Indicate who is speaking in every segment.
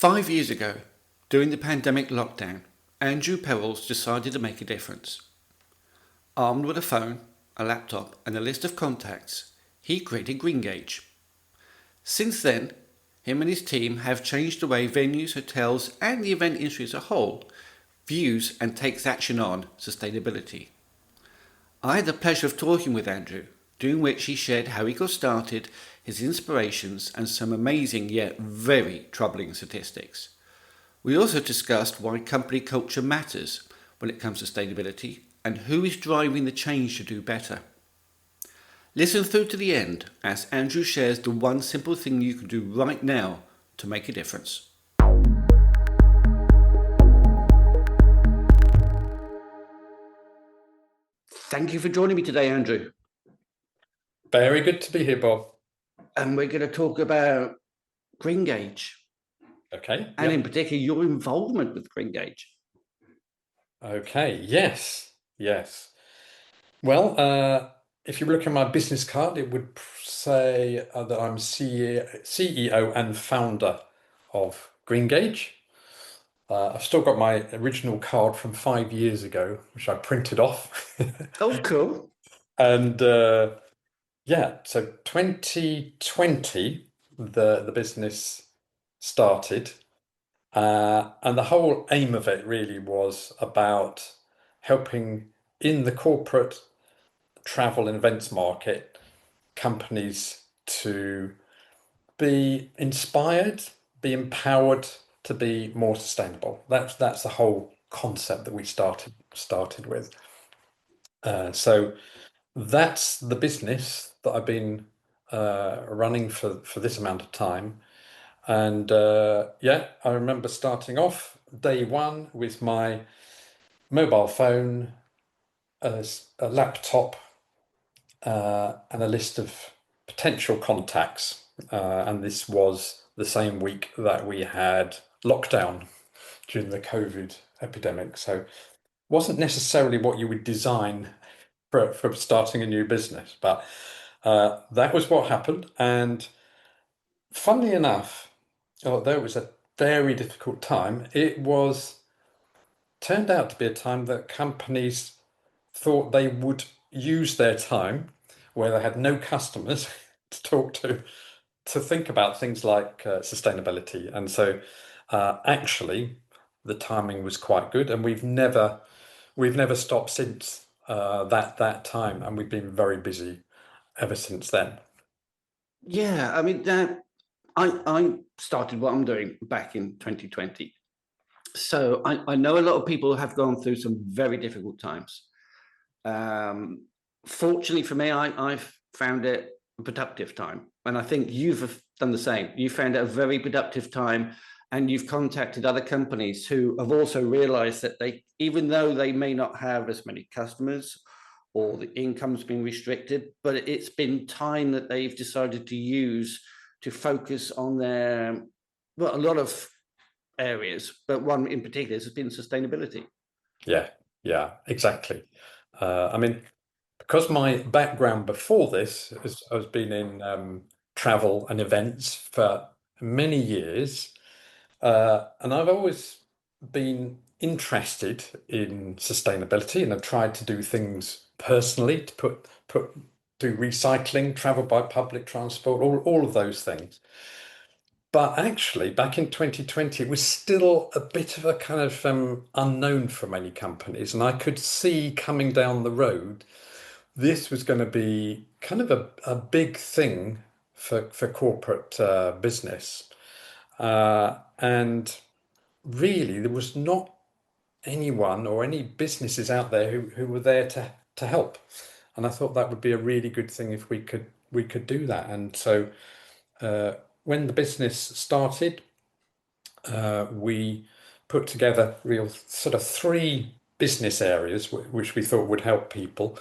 Speaker 1: 5 years ago, during the pandemic lockdown, Andrew Perolls decided to make a difference. Armed with a phone, a laptop, and a list of contacts, he created Greengage. Since then, him and his team have changed the way venues, hotels, and the event industry as a whole views and takes action on sustainability. I had the pleasure of talking with Andrew, during which he shared how he got started, his inspirations, and some amazing yet very troubling statistics. We also discussed why company culture matters when it comes to sustainability and who is driving the change to do better. Listen through to the end as Andrew shares the one simple thing you can do right now to make a difference. Thank you for joining me today, Andrew.
Speaker 2: Very good to be here, Bob.
Speaker 1: And we're going to talk about Greengage.
Speaker 2: Okay.
Speaker 1: And in particular, your involvement with Greengage.
Speaker 2: Okay. Yes. Well, if you look at my business card, it would say that I'm CEO and founder of Greengage. I've still got my original card from 5 years ago, which I printed off.
Speaker 1: Oh, cool.
Speaker 2: And so 2020, the business started. And the whole aim of it really was about helping in the corporate travel and events market companies to be inspired, be empowered to be more sustainable. That's the whole concept that we started with. So that's the business that I've been running for this amount of time. And I remember starting off day one with my mobile phone, a laptop, and a list of potential contacts. And this was the same week that we had lockdown during the COVID epidemic. So it wasn't necessarily what you would design for starting a new business, but that was what happened. And funnily enough, although it was a very difficult time, it turned out to be a time that companies thought they would use their time where they had no customers to talk to think about things like sustainability. And so actually the timing was quite good, and we've never stopped since that time, and we've been very busy ever since then.
Speaker 1: Yeah, I mean, I started what I'm doing back in 2020. So I know a lot of people have gone through some very difficult times. Fortunately for me, I've found it a productive time. And I think you've done the same. You found it a very productive time, and you've contacted other companies who have also realized that even though they may not have as many customers or the income's been restricted, but it's been time that they've decided to use to focus on a lot of areas, but one in particular has been sustainability.
Speaker 2: Yeah, exactly. I mean, because my background before this has been in travel and events for many years, and I've always been interested in sustainability, and I've tried to do things personally to do recycling, travel by public transport, all of those things. But actually, back in 2020, it was still a bit of a kind of unknown for many companies. And I could see coming down the road, this was going to be kind of a big thing for corporate business. And really, there was not anyone or any businesses out there who were there to help. And I thought that would be a really good thing if we could do that. And so when the business started, we put together real sort of three business areas which we thought would help people.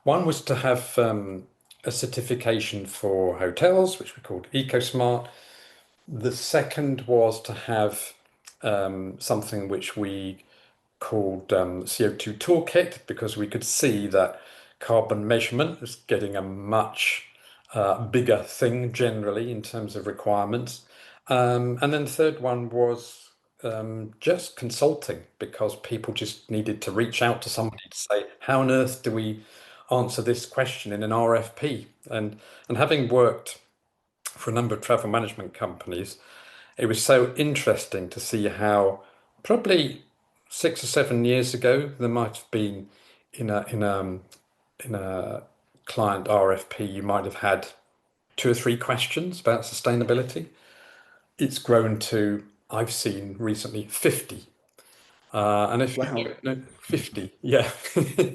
Speaker 2: One was to have a certification for hotels, which we called EcoSmart. The second was to have something which we called CO2 Toolkit, because we could see that carbon measurement was getting a much bigger thing generally in terms of requirements. And then the third one was just consulting because people just needed to reach out to somebody to say, how on earth do we answer this question in an RFP? And having worked for a number of travel management companies, it was so interesting to see how probably 6 or 7 years ago there might have been in a client RFP you might have had 2 or 3 questions about sustainability. It's grown to, I've seen recently, 50. And if you
Speaker 1: Wow.
Speaker 2: don't know, 50, yeah.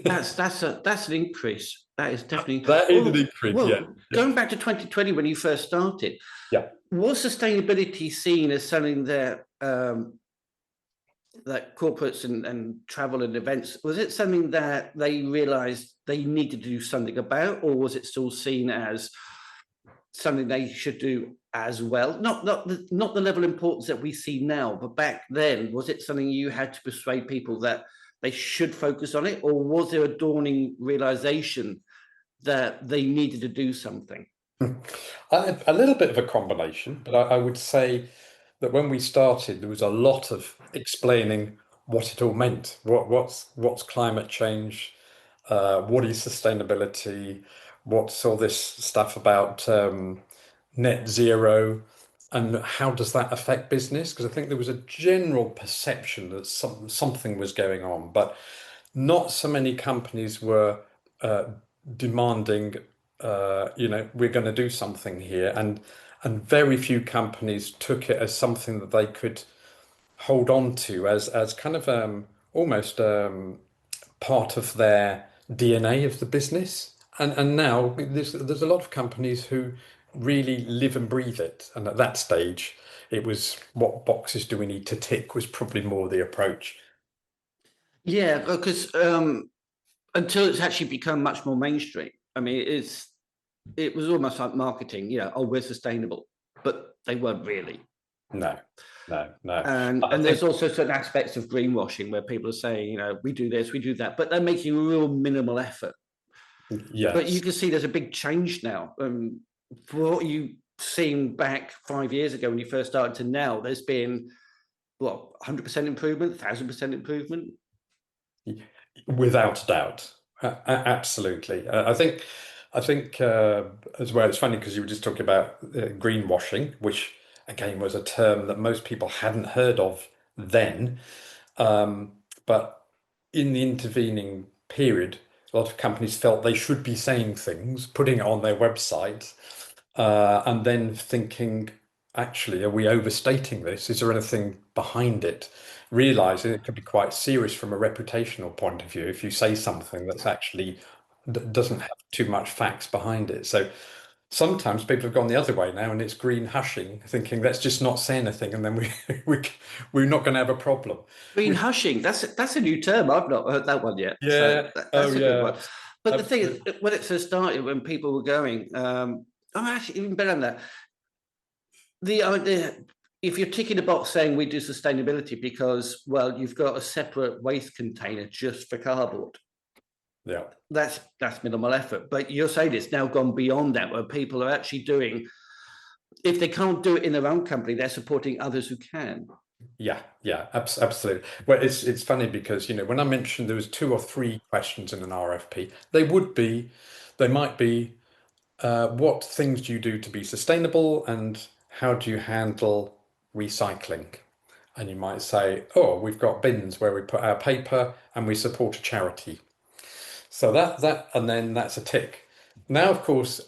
Speaker 1: That's an increase. That is definitely
Speaker 2: That is an
Speaker 1: well.
Speaker 2: increase, yeah.
Speaker 1: Well,
Speaker 2: Yeah.
Speaker 1: going back to 2020 when you first started,
Speaker 2: Yeah.
Speaker 1: was sustainability seen as something that corporates and travel and events, was it something that they realized they needed to do something about, or was it still seen as something they should do as well? Not the level of importance that we see now, but back then, was it something you had to persuade people that they should focus on it, or was there a dawning realization that they needed to do something?
Speaker 2: A little bit of a combination, but I would say that when we started, there was a lot of explaining what it all meant. What's climate change? What is sustainability? What's all this stuff about net zero? And how does that affect business? Because I think there was a general perception that something was going on, but not so many companies were uh, demanding, we're going to do something here, and very few companies took it as something that they could hold on to as kind of almost part of their DNA of the business. And now there's a lot of companies who really live and breathe it. And at that stage, it was what boxes do we need to tick was probably more the approach.
Speaker 1: Yeah, because until it's actually become much more mainstream. I mean, it was almost like marketing. Oh, we're sustainable, but they weren't really.
Speaker 2: No, no, no. I
Speaker 1: And there's
Speaker 2: think
Speaker 1: also certain aspects of greenwashing where people are saying, we do this, we do that, but they're making a real minimal effort. But you
Speaker 2: yes.
Speaker 1: can see there's a big change now. For what you seen back 5 years ago when you first started to now, there's been what 100% improvement, 1,000% improvement.
Speaker 2: Without a doubt. Absolutely. I think as well, it's funny because you were just talking about greenwashing, which again was a term that most people hadn't heard of then. But in the intervening period, a lot of companies felt they should be saying things, putting it on their website, and then thinking, actually, are we overstating this? Is there anything behind it? Realizing it could be quite serious from a reputational point of view if you say something that's actually doesn't have too much facts behind it. So sometimes people have gone the other way now, and it's green hushing, thinking let's just not say anything, and then we we're not going to have a problem.
Speaker 1: Green
Speaker 2: Which,
Speaker 1: hushing, that's a new term. I've not heard that one yet. So
Speaker 2: yeah, oh
Speaker 1: that's a good
Speaker 2: yeah,
Speaker 1: one. But the thing is,
Speaker 2: absolutely.
Speaker 1: when it first started, when people were going, I'm actually even better than that. The idea, if you're ticking a box saying we do sustainability because, well, you've got a separate waste container just for cardboard,
Speaker 2: Yeah.
Speaker 1: that's minimal effort. But you're saying it's now gone beyond that, where people are actually doing, if they can't do it in their own company, they're supporting others who can.
Speaker 2: Yeah, yeah, absolutely. Well, it's funny because when I mentioned there was 2 or 3 questions in an RFP, they might be, what things do you do to be sustainable, and how do you handle recycling? And you might say, oh, we've got bins where we put our paper, and we support a charity. So and then that's a tick. Now, of course,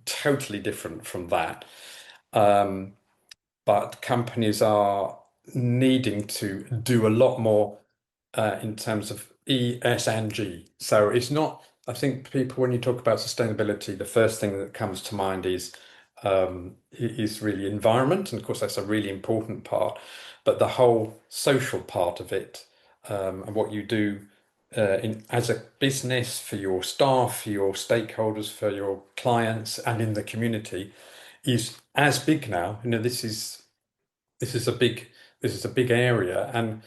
Speaker 2: totally different from that. Um, but companies are needing to do a lot more in terms of E, S, and G. So it's not, I think people, when you talk about sustainability, the first thing that comes to mind is really environment. And of course, that's a really important part. But the whole social part of it, and what you do as a business for your staff, for your stakeholders, for your clients, and in the community is as big now. This is a big this is a big area, and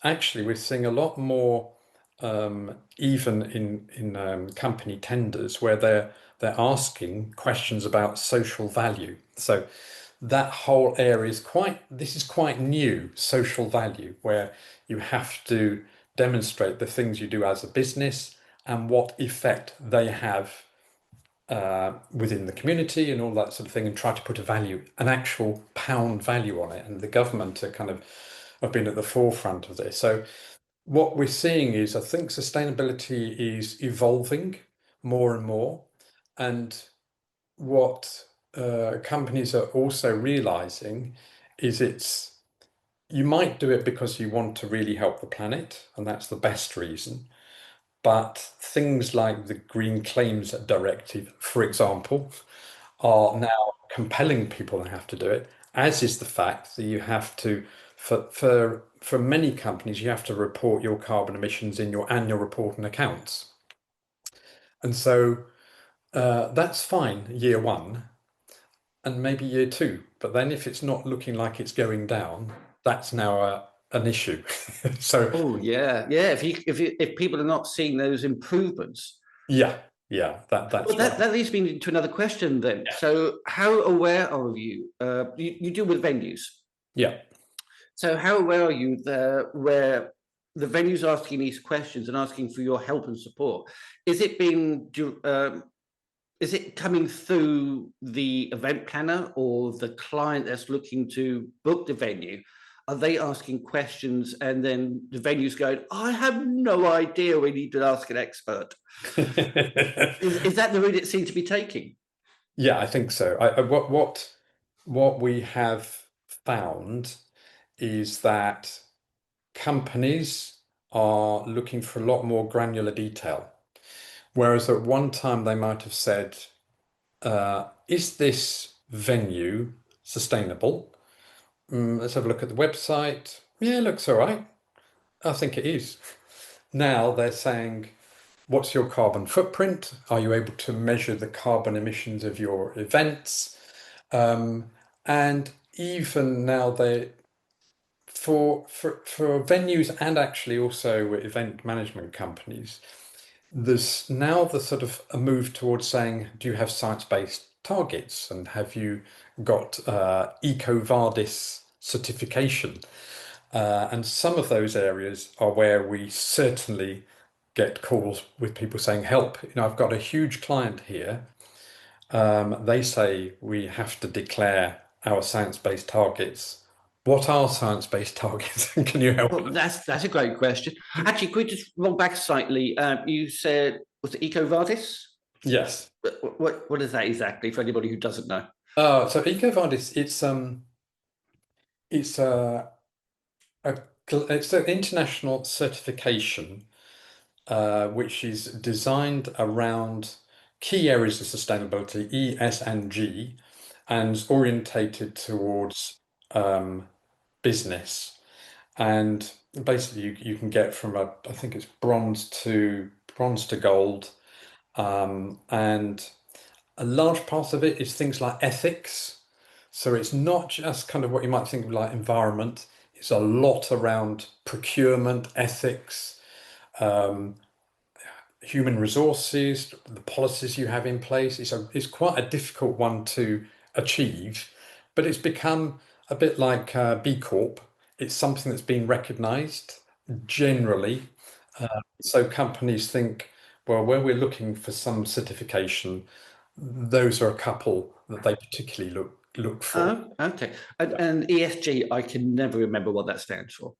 Speaker 2: actually we're seeing a lot more even in company tenders where they're asking questions about social value. So that whole area is quite new, social value, where you have to demonstrate the things you do as a business and what effect they have within the community and all that sort of thing, and try to put a value, an actual pound value on it. And the government are kind of have been at the forefront of this. So what we're seeing is, I think sustainability is evolving more and more. And what companies are also realizing is you might do it because you want to really help the planet, and that's the best reason. But things like the Green Claims Directive, for example, are now compelling people to have to do it, as is the fact that you have to, for many companies, you have to report your carbon emissions in your annual report and accounts. And so that's fine year one and maybe year two. But then if it's not looking like it's going down, that's now an issue. So
Speaker 1: Oh yeah, yeah. If people are not seeing those improvements,
Speaker 2: yeah, that's
Speaker 1: well,
Speaker 2: right.
Speaker 1: that leads me to another question then.
Speaker 2: Yeah.
Speaker 1: So, how aware are you? You deal with venues.
Speaker 2: Yeah.
Speaker 1: So, how aware are you there where the venues are asking these questions and asking for your help and support? Is it being is it coming through the event planner or the client that's looking to book the venue? Are they asking questions and then the venue's going, I have no idea, we need to ask an expert? Is that the route it seems to be taking?
Speaker 2: Yeah, I think so. What we have found is that companies are looking for a lot more granular detail. Whereas at one time they might have said, is this venue sustainable? Let's have a look at the website. Yeah, it looks all right. I think it is. Now they're saying, what's your carbon footprint? Are you able to measure the carbon emissions of your events? And even now they for venues and actually also event management companies, there's now the sort of a move towards saying, do you have science-based targets and have you got EcoVadis certification? And some of those areas are where we certainly get calls with people saying, help, I've got a huge client here. They say we have to declare our science-based targets. What are science-based targets? Can you help?
Speaker 1: Well, that's a great question. Actually, could we just roll back slightly? You said, was it EcoVadis?
Speaker 2: Yes.
Speaker 1: What is that exactly for anybody who doesn't know?
Speaker 2: So EcoVadis, it's a it's an international certification which is designed around key areas of sustainability, E, S, and G, and is orientated towards business. And basically, you can get from I think it's bronze to gold, and a large part of it is things like ethics. So it's not just kind of what you might think of like environment. It's a lot around procurement, ethics, human resources, the policies you have in place. It's quite a difficult one to achieve, but it's become a bit like B Corp. It's something that's been recognized generally. So companies think, well, when we're looking for some certification, those are a couple that they particularly look for.
Speaker 1: Oh, okay.
Speaker 2: Yeah.
Speaker 1: And ESG, I can never remember what that stands for.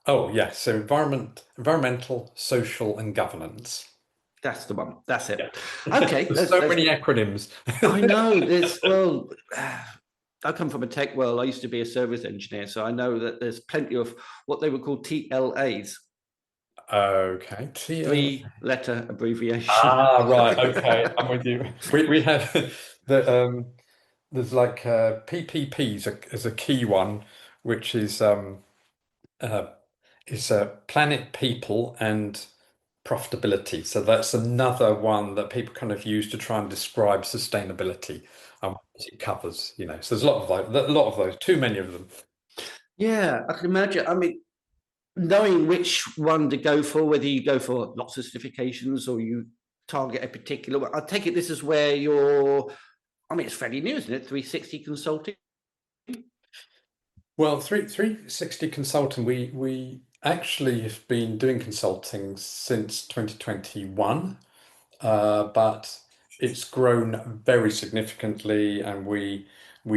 Speaker 2: Oh, yes. So environmental, social, and governance.
Speaker 1: That's the one. That's
Speaker 2: Yeah.
Speaker 1: it. Okay.
Speaker 2: There's so many acronyms.
Speaker 1: I know. There's well. I come from a tech world. I used to be a service engineer, so I know that there's plenty of what they would call TLAs,
Speaker 2: Okay. TL.
Speaker 1: three-letter abbreviation.
Speaker 2: Ah, right. Okay. I'm with you. We have there's like PPPs as a key one, which uh, is planet, people, and profitability. So that's another one that people kind of use to try and describe sustainability and what it covers, So there's a lot of those, too many of them.
Speaker 1: Yeah, I can imagine. I mean, knowing which one to go for, whether you go for lots of certifications or you target a particular one. I take it this is where you're. I mean, it's fairly new, isn't it? 360 consulting.
Speaker 2: Well, 360 Consulting, we actually have been doing consulting since 2021, but it's grown very significantly, and we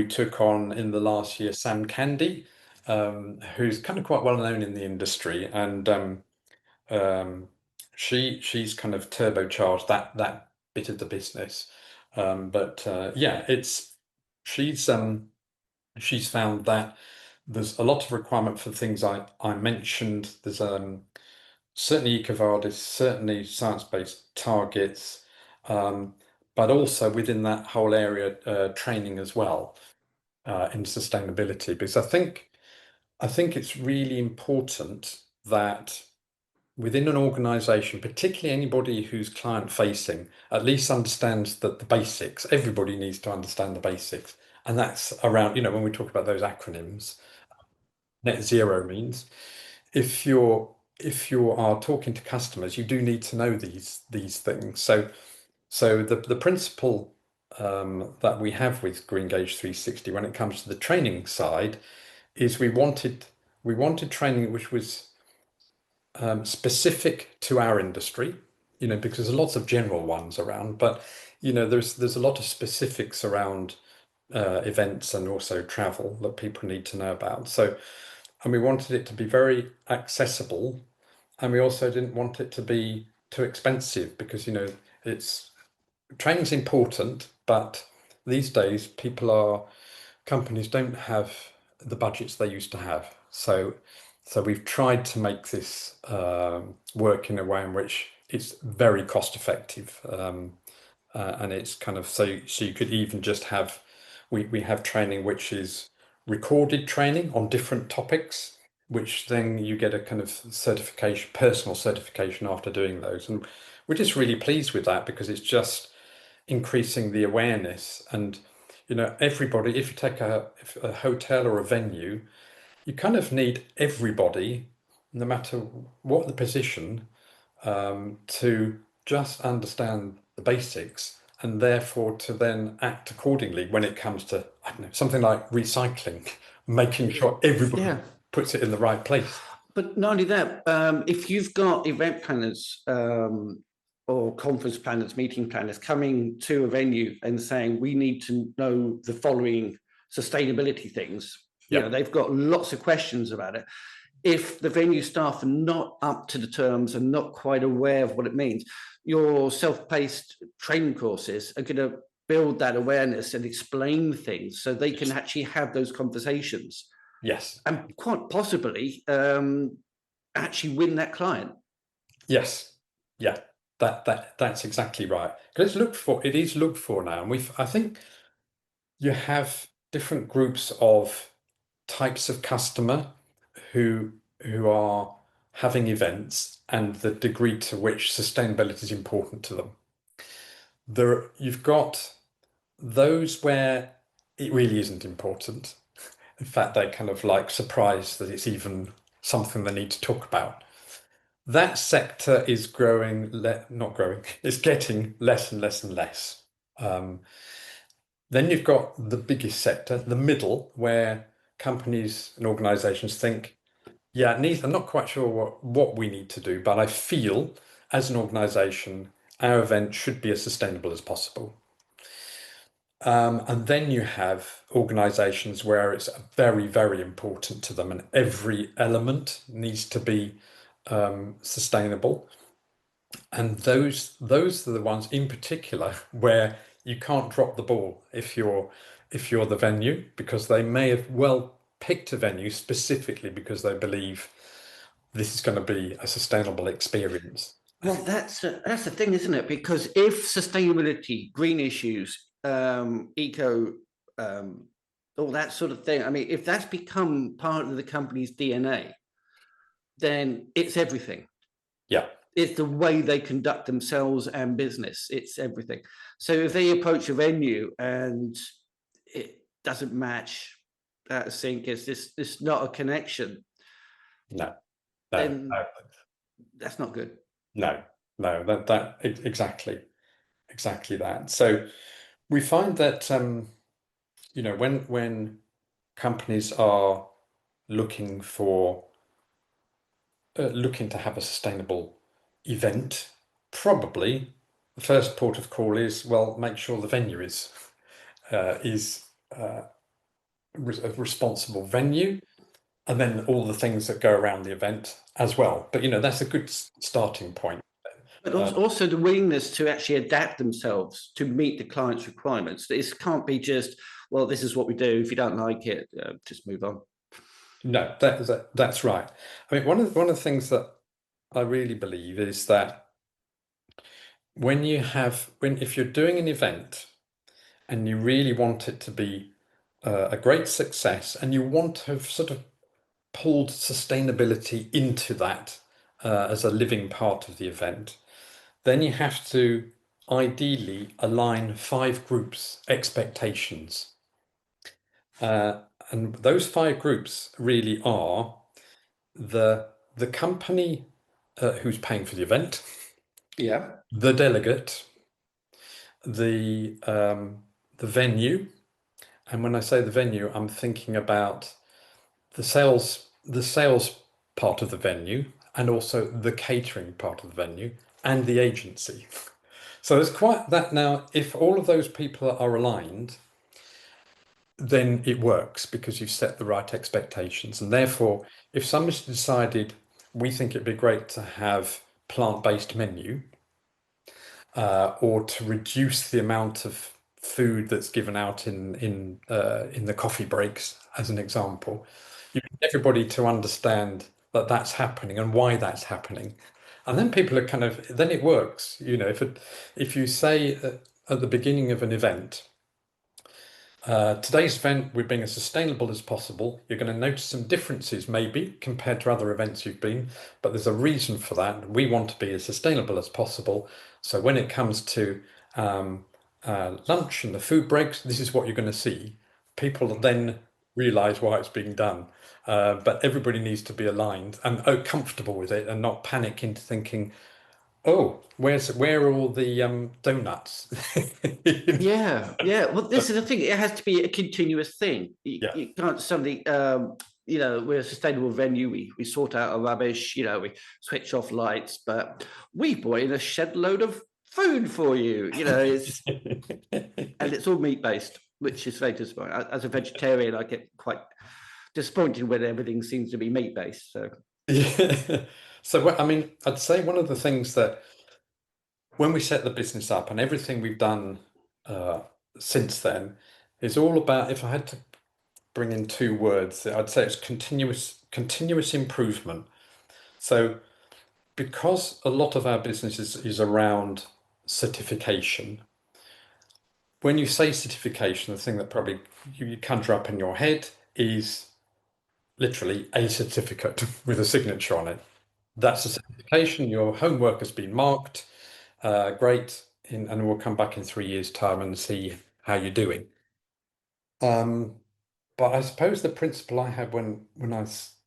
Speaker 2: took on in the last year Sam Candy, who's kind of quite well known in the industry, and um, she's kind of turbocharged that bit of the business. But yeah, it's she's she's found that there's a lot of requirement for things I mentioned. There's certainly EcoVadis, certainly science-based targets, um, but also within that whole area, training as well, in sustainability, because I think it's really important that within an organization, particularly anybody who's client facing, at least understands that the basics. Everybody needs to understand the basics. And that's around, when we talk about those acronyms, net zero means if you are talking to customers, you do need to know these things. So the principle that we have with Greengage 360 when it comes to the training side is we wanted training which was specific to our industry, because there's lots of general ones around, but there's a lot of specifics around events and also travel that people need to know about. And we wanted it to be very accessible, and we also didn't want it to be too expensive because it's training's important, but these days companies don't have the budgets they used to have. So we've tried to make this work in a way in which it's very cost effective, and it's kind of so you could even just have we have training which is recorded training on different topics, which then you get a kind of certification, personal certification after doing those, and we're just really pleased with that because it's just increasing the awareness. And everybody, if you take a hotel or a venue, you kind of need everybody, no matter what the position, to just understand the basics and therefore to then act accordingly when it comes to, I don't know, something like recycling, making sure everybody
Speaker 1: Yeah.
Speaker 2: puts it in the right place.
Speaker 1: But not only that, if you've got event planners or conference planners, meeting planners coming to a venue and saying, we need to know the following sustainability things,
Speaker 2: Yeah.
Speaker 1: they've got lots of questions about it. If the venue staff are not up to the terms and not quite aware of what it means, your self-paced training courses are going to build that awareness and explain things so they can actually have those conversations
Speaker 2: Yes.
Speaker 1: and quite possibly actually win that client.
Speaker 2: Yes. Yeah. That's exactly right. Because it is looked for now. And I think you have different groups of types of customer who are having events and the degree to which sustainability is important to them. You've got those where it really isn't important. In fact, they're kind of like surprised that it's even something they need to talk about. That sector is growing, not growing, it's getting less and less and less. Um, then you've got the biggest sector, the middle, where companies and organizations think, yeah, I'm not quite sure what we need to do, but I feel as an organization, our event should be as sustainable as possible. And then you have organizations where it's very, very important to them, and every element needs to be sustainable. And those are the ones in particular where you can't drop the ball if you're the venue, because they may have well picked a venue specifically because they believe this is going to be a sustainable experience.
Speaker 1: Well, that's the thing, isn't it? Because if sustainability, green issues, eco, um, all that sort of thing, I mean, if that's become part of the company's DNA, then it's everything.
Speaker 2: Yeah,
Speaker 1: It's the way they conduct themselves and business. It's everything. So if they approach a venue and it doesn't match that sync, it's not a connection,
Speaker 2: no, no,
Speaker 1: then
Speaker 2: no,
Speaker 1: that's not good.
Speaker 2: no, no. Exactly that. So we find that when companies are looking looking to have a sustainable event, probably the first port of call is, well, make sure the venue is a responsible venue, and then all the things that go around the event as well. But that's a good starting point.
Speaker 1: But
Speaker 2: Uh,
Speaker 1: also the willingness to actually adapt themselves to meet the client's requirements. This can't be just, well, this is what we do. If you don't like it, just move on.
Speaker 2: no, that's right. I mean, one of the things that I really believe is that when if you're doing an event and you really want it to be a great success, and you want to have sort of pulled sustainability into that as a living part of the event, then you have to ideally align five groups' expectations. Uh, and those five groups really are the company who's paying for the event,
Speaker 1: Yeah.
Speaker 2: the delegate, the venue, and when I say the venue, I'm thinking about the sales part of the venue, and also the catering part of the venue, and the agency. So it's quite that now. If all of those people are aligned, then it works because you've set the right expectations. And therefore, if somebody's decided we think it'd be great to have plant-based menu, or to reduce the amount of food that's given out in the coffee breaks, as an example, you need everybody to understand that that's happening and why that's happening. And then people are then it works. If you say at the beginning of an event, today's event, we're being as sustainable as possible. You're going to notice some differences, maybe, compared to other events you've been, but there's a reason for that. We want to be as sustainable as possible. So when it comes to lunch and the food breaks, this is what you're going to see. People then realize why it's being done. But everybody needs to be aligned and comfortable with it, and not panic into thinking, oh, where are all the donuts?
Speaker 1: Yeah, yeah. Well, this is the thing. It has to be a continuous thing.
Speaker 2: Yeah.
Speaker 1: You can't suddenly, we're a sustainable venue. We sort out our rubbish. We switch off lights, but we brought in a shed load of food for you. And it's all meat based, which is very disappointing. As a vegetarian, I get quite disappointed when everything seems to be meat based. So
Speaker 2: Yeah. So, I mean, I'd say one of the things that when we set the business up and everything we've done uh, since then is all about, if I had to bring in two words, I'd say it's continuous improvement. So, because a lot of our business is around certification, when you say certification, the thing that probably you conjure up in your head is literally a certificate with a signature on it. That's a certification. Your homework has been marked. Great. And we'll come back in 3 years' time and see how you're doing. Um, but I suppose the principle I had when I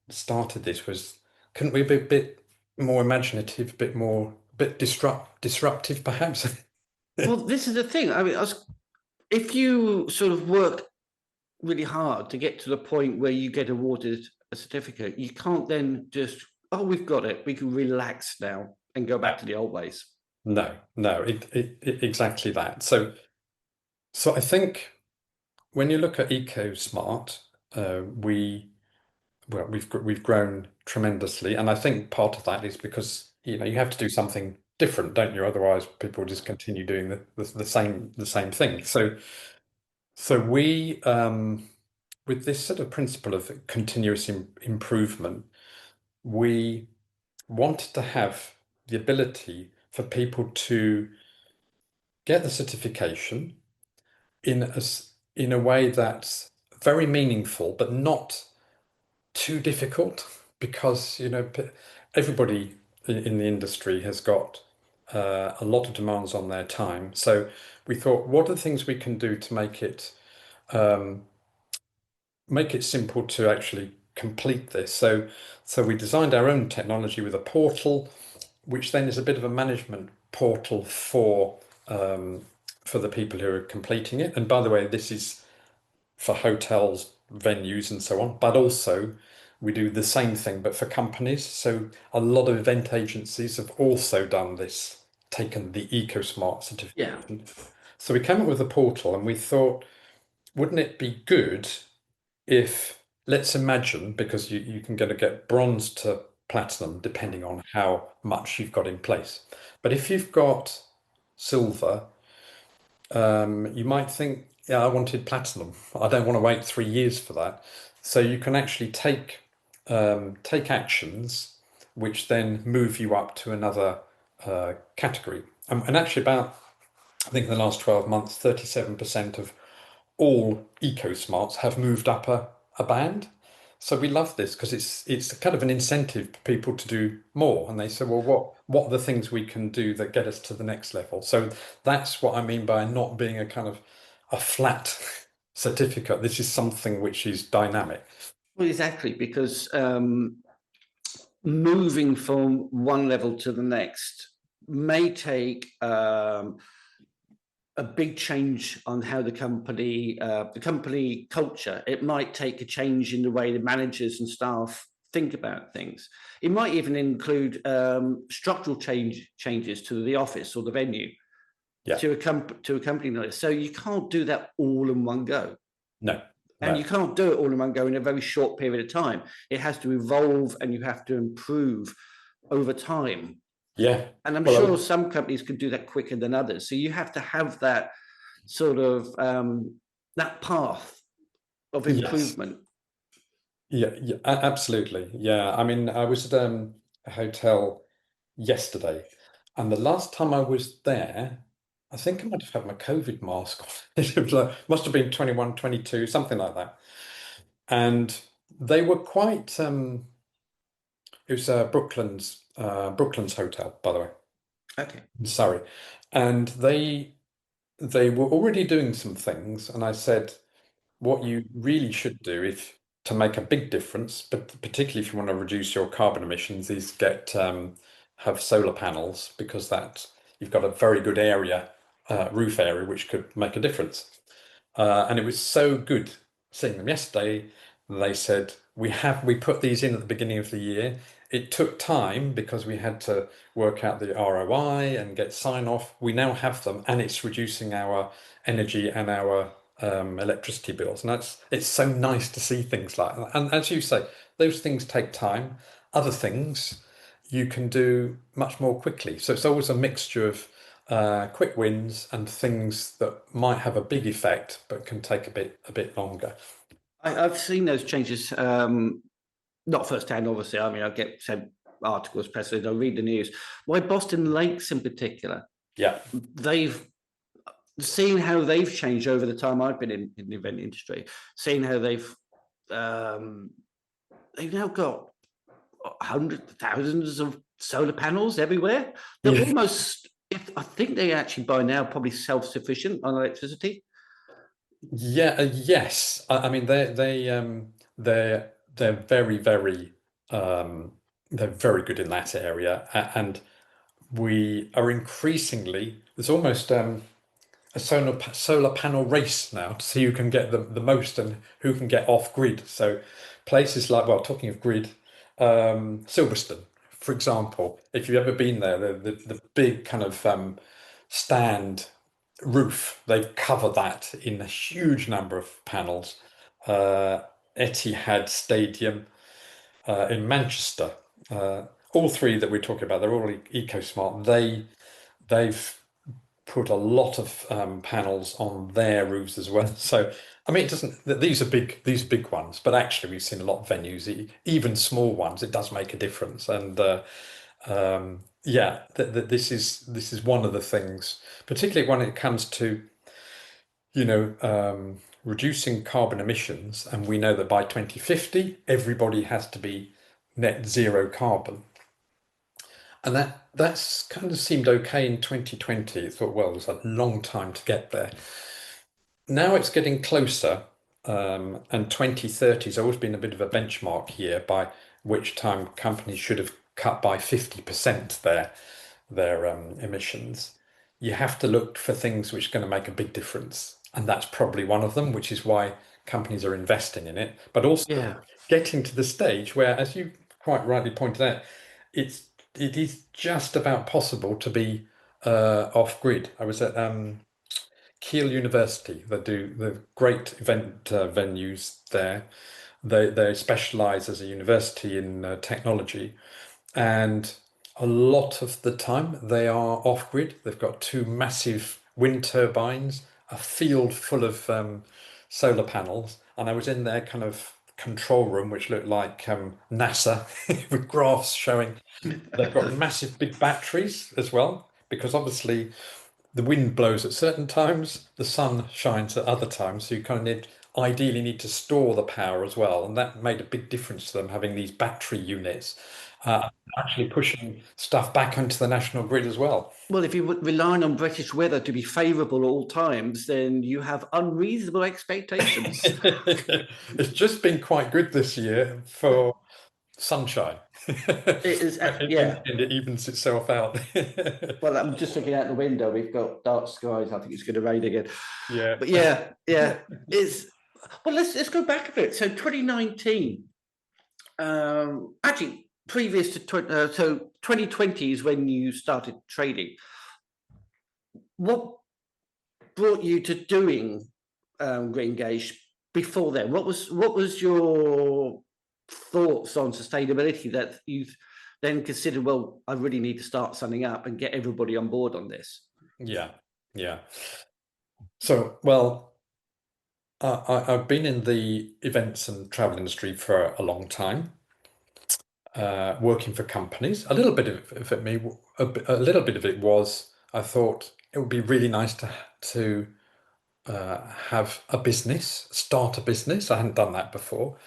Speaker 2: started this was, couldn't we be a bit more imaginative, a bit disruptive, perhaps?
Speaker 1: well, this is the thing. I mean, if you sort of work really hard to get to the point where you get awarded a certificate, you can't then just, oh, we've got it. We can relax now and go back to the old ways.
Speaker 2: No, exactly that. So I think when you look at EcoSmart, we well, we've grown tremendously, and I think part of that is because you have to do something different, don't you? Otherwise, people just continue doing the same thing. So we with this sort of principle of continuous improvement, we wanted to have the ability for people to get the certification in a way that's very meaningful, but not too difficult, because everybody in the industry has got a lot of demands on their time. So we thought, what are the things we can do to um, make it simple to actually complete this? So we designed our own technology with a portal, which then is a bit of a management portal for the people who are completing it. And by the way, this is for hotels, venues, and so on, but also we do the same thing, but for companies. So a lot of event agencies have also done this, taken the EcoSmart
Speaker 1: Yeah.
Speaker 2: certification. So we came up with a portal and we thought, wouldn't it be good if, let's imagine, because you can get bronze to platinum depending on how much you've got in place. But if you've got silver, you might think, yeah, I wanted platinum. I don't want to wait 3 years for that. So you can actually take actions which then move you up to another category. And actually, about I think in the last 12 months, 37% of all eco smarts have moved up a band. So we love this because it's kind of an incentive for people to do more. And they say, well, what are the things we can do that get us to the next level? So that's what I mean by not being a kind of a flat certificate. This is something which is dynamic.
Speaker 1: Well, exactly, because moving from one level to the next may take a big change on how the company culture. It might take a change in the way the managers and staff think about things. It might even include structural changes to the office or the venue
Speaker 2: Yeah.
Speaker 1: to a company like this. So you can't do that all in one go.
Speaker 2: No,
Speaker 1: And
Speaker 2: no.
Speaker 1: you can't do it all in one go in a very short period of time. It has to evolve and you have to improve over time.
Speaker 2: Yeah.
Speaker 1: And I'm
Speaker 2: Well,
Speaker 1: sure some companies can do that quicker than others. So you have to have that sort of that path of
Speaker 2: yes.
Speaker 1: improvement.
Speaker 2: Yeah, yeah, absolutely. Yeah. I mean, I was at a hotel yesterday, and the last time I was there, I think I might have had my COVID mask on. It was like, must have been 21, 22, something like that. And they were quite it was Brooklands Hotel, by the way,
Speaker 1: Okay.
Speaker 2: in Surrey. And they were already doing some things, and I said, what you really should do if to make a big difference, but particularly if you want to reduce your carbon emissions, is get have solar panels because that you've got a very good area, roof area, which could make a difference. And it was so good seeing them yesterday. They said we put these in at the beginning of the year. It took time because we had to work out the ROI and get sign off. We now have them, and it's reducing our energy and our electricity bills. And it's so nice to see things like that. And as you say, those things take time. Other things you can do much more quickly. So it's always a mixture of quick wins and things that might have a big effect but can take a bit longer.
Speaker 1: I've seen those changes, not firsthand, obviously. I mean, I get sent articles, press releases, I read the news. Why Boston Lakes in particular,
Speaker 2: Yeah.
Speaker 1: they've seen how they've changed over the time I've been in the event industry, seeing how um, they've now got hundreds, thousands of solar panels everywhere. They're
Speaker 2: Yeah.
Speaker 1: almost, if I think they actually by now probably self-sufficient on electricity.
Speaker 2: Yeah, yes. I mean they're very, very they're very good in that area. And we are increasingly there's almost a solar panel race now to see who can get the most and who can get off grid. So places like, well, talking of grid, Silverstone, for example, if you've ever been there, the big kind of stand roof, they've covered that in a huge number of panels. Uh, Etihad Stadium in Manchester, all three that we're talking about, they're all eco smart. They've put a lot of panels on their roofs as well. So, I mean, it doesn't. These are big ones, but actually, we've seen a lot of venues, even small ones. It does make a difference, and yeah, this is one of the things, particularly when it comes to reducing carbon emissions, and we know that by 2050, everybody has to be net zero carbon. And that's kind of seemed okay in 2020. It thought, well, it was a long time to get there. Now it's getting closer, and 2030 has always been a bit of a benchmark year by which time companies should have cut by 50% their emissions. You have to look for things which are going to make a big difference, and that's probably one of them, which is why companies are investing in it. But also,
Speaker 1: Yeah.
Speaker 2: getting to the stage where, as you quite rightly pointed out, it is just about possible to be off grid. I was at Kiel University. They do the great event venues there. They specialize as a university in technology, and a lot of the time they are off grid. They've got two massive wind turbines, a field full of solar panels, and I was in their kind of control room, which looked like NASA, with graphs showing they've got massive big batteries as well, because obviously the wind blows at certain times, the sun shines at other times, so you kind of ideally need to store the power as well, and that made a big difference to them having these battery units, actually pushing stuff back onto the national grid as well.
Speaker 1: Well, if you're relying on British weather to be favourable at all times, then you have unreasonable expectations.
Speaker 2: It's just been quite good this year for sunshine.
Speaker 1: It is,
Speaker 2: In
Speaker 1: yeah.
Speaker 2: the end, it evens itself out.
Speaker 1: Well, I'm just looking out the window. We've got dark skies. I think it's going to rain again.
Speaker 2: Yeah.
Speaker 1: But yeah, yeah. It's well. Let's go back a bit. So 2019. Actually, previous to so 2020 is when you started trading. What brought you to doing Greengage before then? What was your thoughts on sustainability that you then considered? Well, I really need to start signing up and get everybody on board on this.
Speaker 2: Yeah. Yeah. So, well, I've been in the events and travel industry for a long time, working for companies. A little bit of it, a little bit of it was I thought it would be really nice to have a business, start a business. I hadn't done that before,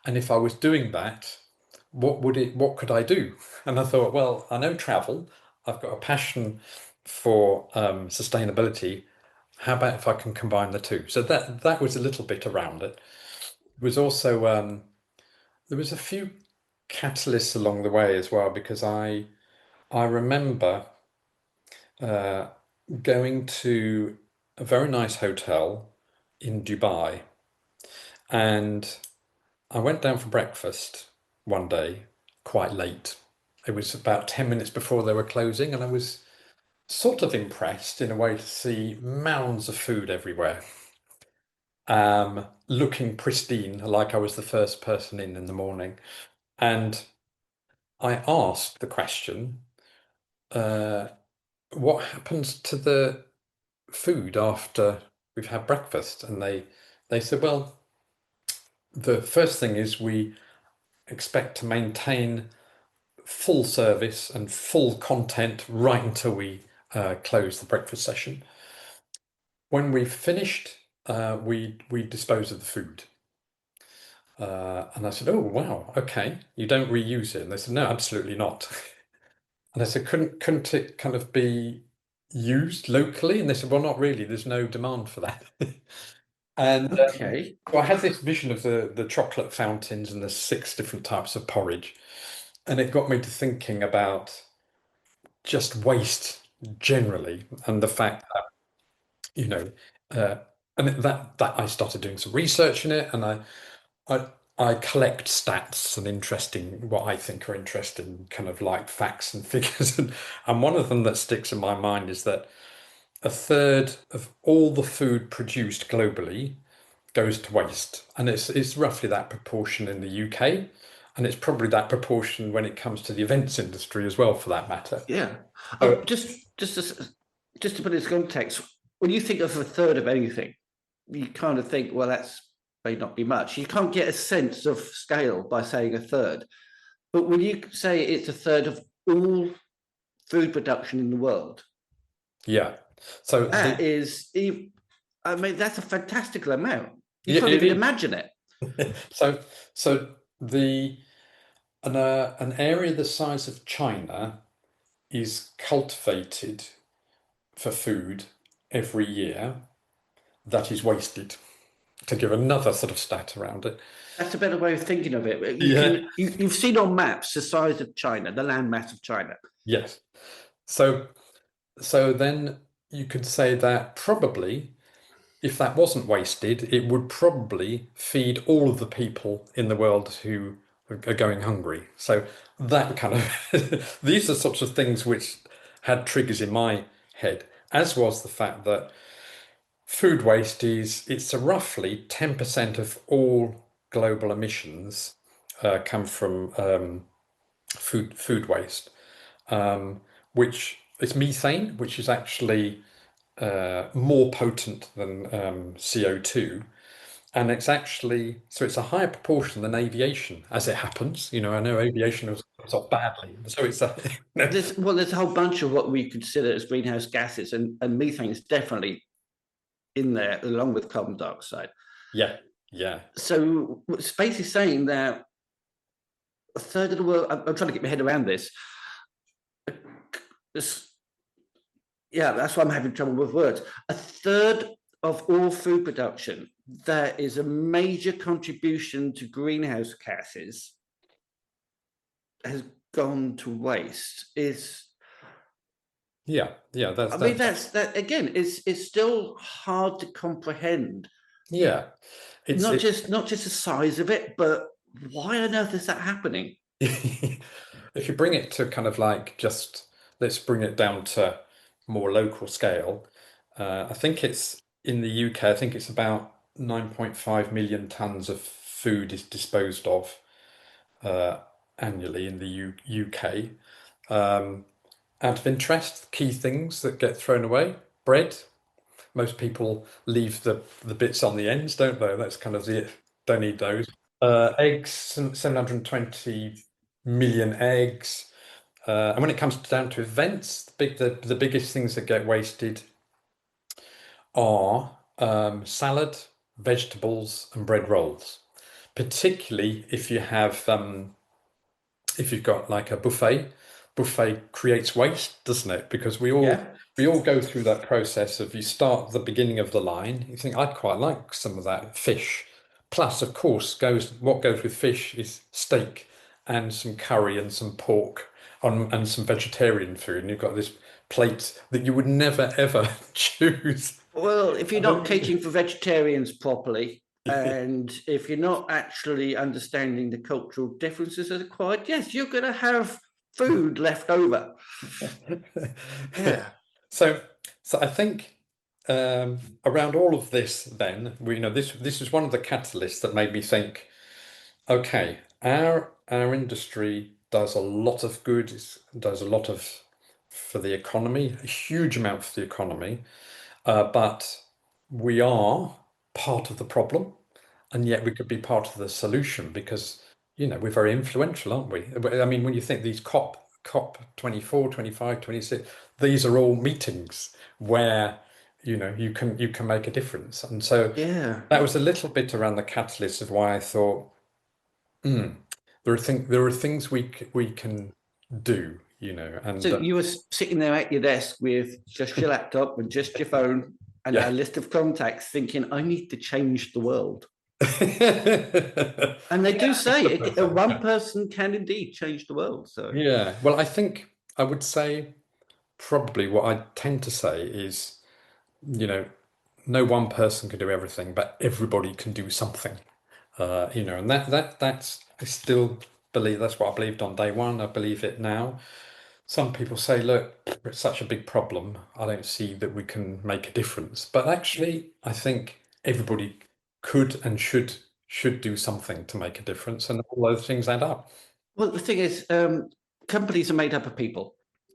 Speaker 2: and if I was doing that, what could I do? And I thought, well, I know travel. I've got a passion for sustainability. How about if I can combine the two? So that was a little bit around it. It was also there was a few catalysts along the way as well, because I remember uh, going to a very nice hotel in Dubai, and I went down for breakfast one day quite late. It was about 10 minutes before they were closing, and I was sort of impressed in a way to see mounds of food everywhere, looking pristine, like I was the first person in the morning. And I asked the question, uh, what happens to the food after we've had breakfast? And they said, well, the first thing is we expect to maintain full service and full content right until we close the breakfast session. When we've finished, we dispose of the food. And I said, oh, wow, okay, you don't reuse it. And they said, no, absolutely not. And I said, couldn't it kind of be used locally? And they said, well, not really. There's no demand for that. And
Speaker 1: Okay.
Speaker 2: so I had this vision of the chocolate fountains and the 6 different types of porridge. And it got me to thinking about just waste generally, and the fact that, you know, uh, and that I started doing some research in it, and I I collect stats and interesting, what I think are interesting, kind of like facts and figures, and one of them that sticks in my mind is that a third of all the food produced globally goes to waste, and it's roughly that proportion in the UK, and it's probably that proportion when it comes to the events industry as well, for that matter.
Speaker 1: Yeah.
Speaker 2: So
Speaker 1: Just to put it in context, when you think of a third of anything, you kind of think, well, that's may not be much. You can't get a sense of scale by saying a third. But when you say it's a third of all food production in the world,
Speaker 2: yeah, so
Speaker 1: that is, I mean, that's a fantastical amount. You
Speaker 2: yeah,
Speaker 1: can't
Speaker 2: it
Speaker 1: even
Speaker 2: is.
Speaker 1: imagine it.
Speaker 2: So the an area the size of China is cultivated for food every year that is wasted. To give another sort of stat around it.
Speaker 1: That's a better way of thinking of it.
Speaker 2: Yeah.
Speaker 1: You've seen on maps the size of China, the land mass of China.
Speaker 2: Yes. So then you could say that probably if that wasn't wasted, it would probably feed all of the people in the world who are going hungry. So that kind of these are sorts of things which had triggers in my head, as was the fact that food waste is it's a roughly 10% of all global emissions come from food waste, um, which is methane, which is actually more potent than CO2. And it's actually, so it's a higher proportion than aviation, as it happens. You know, I know aviation was off badly. So it's a,
Speaker 1: There's a whole bunch of what we consider as greenhouse gases, and methane is definitely in there along with carbon dioxide.
Speaker 2: yeah, yeah,
Speaker 1: So space is saying that a third of the world. I'm trying to get my head around this. This, yeah, that's why I'm having trouble with words. A third of all food production that is a major contribution to greenhouse gases has gone to waste. Is
Speaker 2: yeah, yeah.
Speaker 1: I mean, that's that again. It's still hard to comprehend.
Speaker 2: yeah. It's
Speaker 1: Not
Speaker 2: it.
Speaker 1: just the size of it, but why on earth is that happening?
Speaker 2: If you bring it to kind of like just let's bring it down to more local scale. I think it's in the UK. I think it's about 9.5 million tons of food is disposed of uh, annually in the UK. Um, Out of interest, key things that get thrown away: bread. Most people leave the bits on the ends, don't they? That's kind of the don't need those. Eggs, 720 million eggs. And when it comes down to events, the biggest things that get wasted are salad, vegetables, and bread rolls. Particularly if you've got like a buffet. Buffet creates waste, doesn't it? Because
Speaker 1: Yeah.
Speaker 2: we all go through that process of you start at the beginning of the line, you think I'd quite like some of that fish. Plus, of course, what goes with fish is steak and some curry and some pork and some vegetarian food. And you've got this plate that you would never ever choose.
Speaker 1: Well, if you're not catering for vegetarians properly, and if you're not actually understanding the cultural differences that are required, yes, you're going to have food left over. Yeah.
Speaker 2: So, so I think around all of this, then we you know this is one of the catalysts that made me think, okay, our industry does a lot of good, does a lot of for the economy, a huge amount for the economy, but we are part of the problem, and yet we could be part of the solution because we're very influential, aren't we? I mean, when you think these COP 24, 25, 26, these are all meetings where you can make a difference. And so
Speaker 1: Yeah.
Speaker 2: that was a little bit around the catalyst of why I thought, hmm, there are things we can do,
Speaker 1: So
Speaker 2: and
Speaker 1: you were sitting there at your desk with just your laptop and just your phone and a
Speaker 2: yeah.
Speaker 1: list of contacts thinking, I need to change the world. And they do say one person can indeed change the world. So,
Speaker 2: Yeah. Well, I think I would say probably what I tend to say is, you know, no one person can do everything, but everybody can do something. And that's I still believe that's what I believed on day one. I believe it now. Some people say, look, it's such a big problem. I don't see that we can make a difference. But actually, I think everybody could and should do something to make a difference, and all those things add up.
Speaker 1: well, the thing is, companies are made up of people.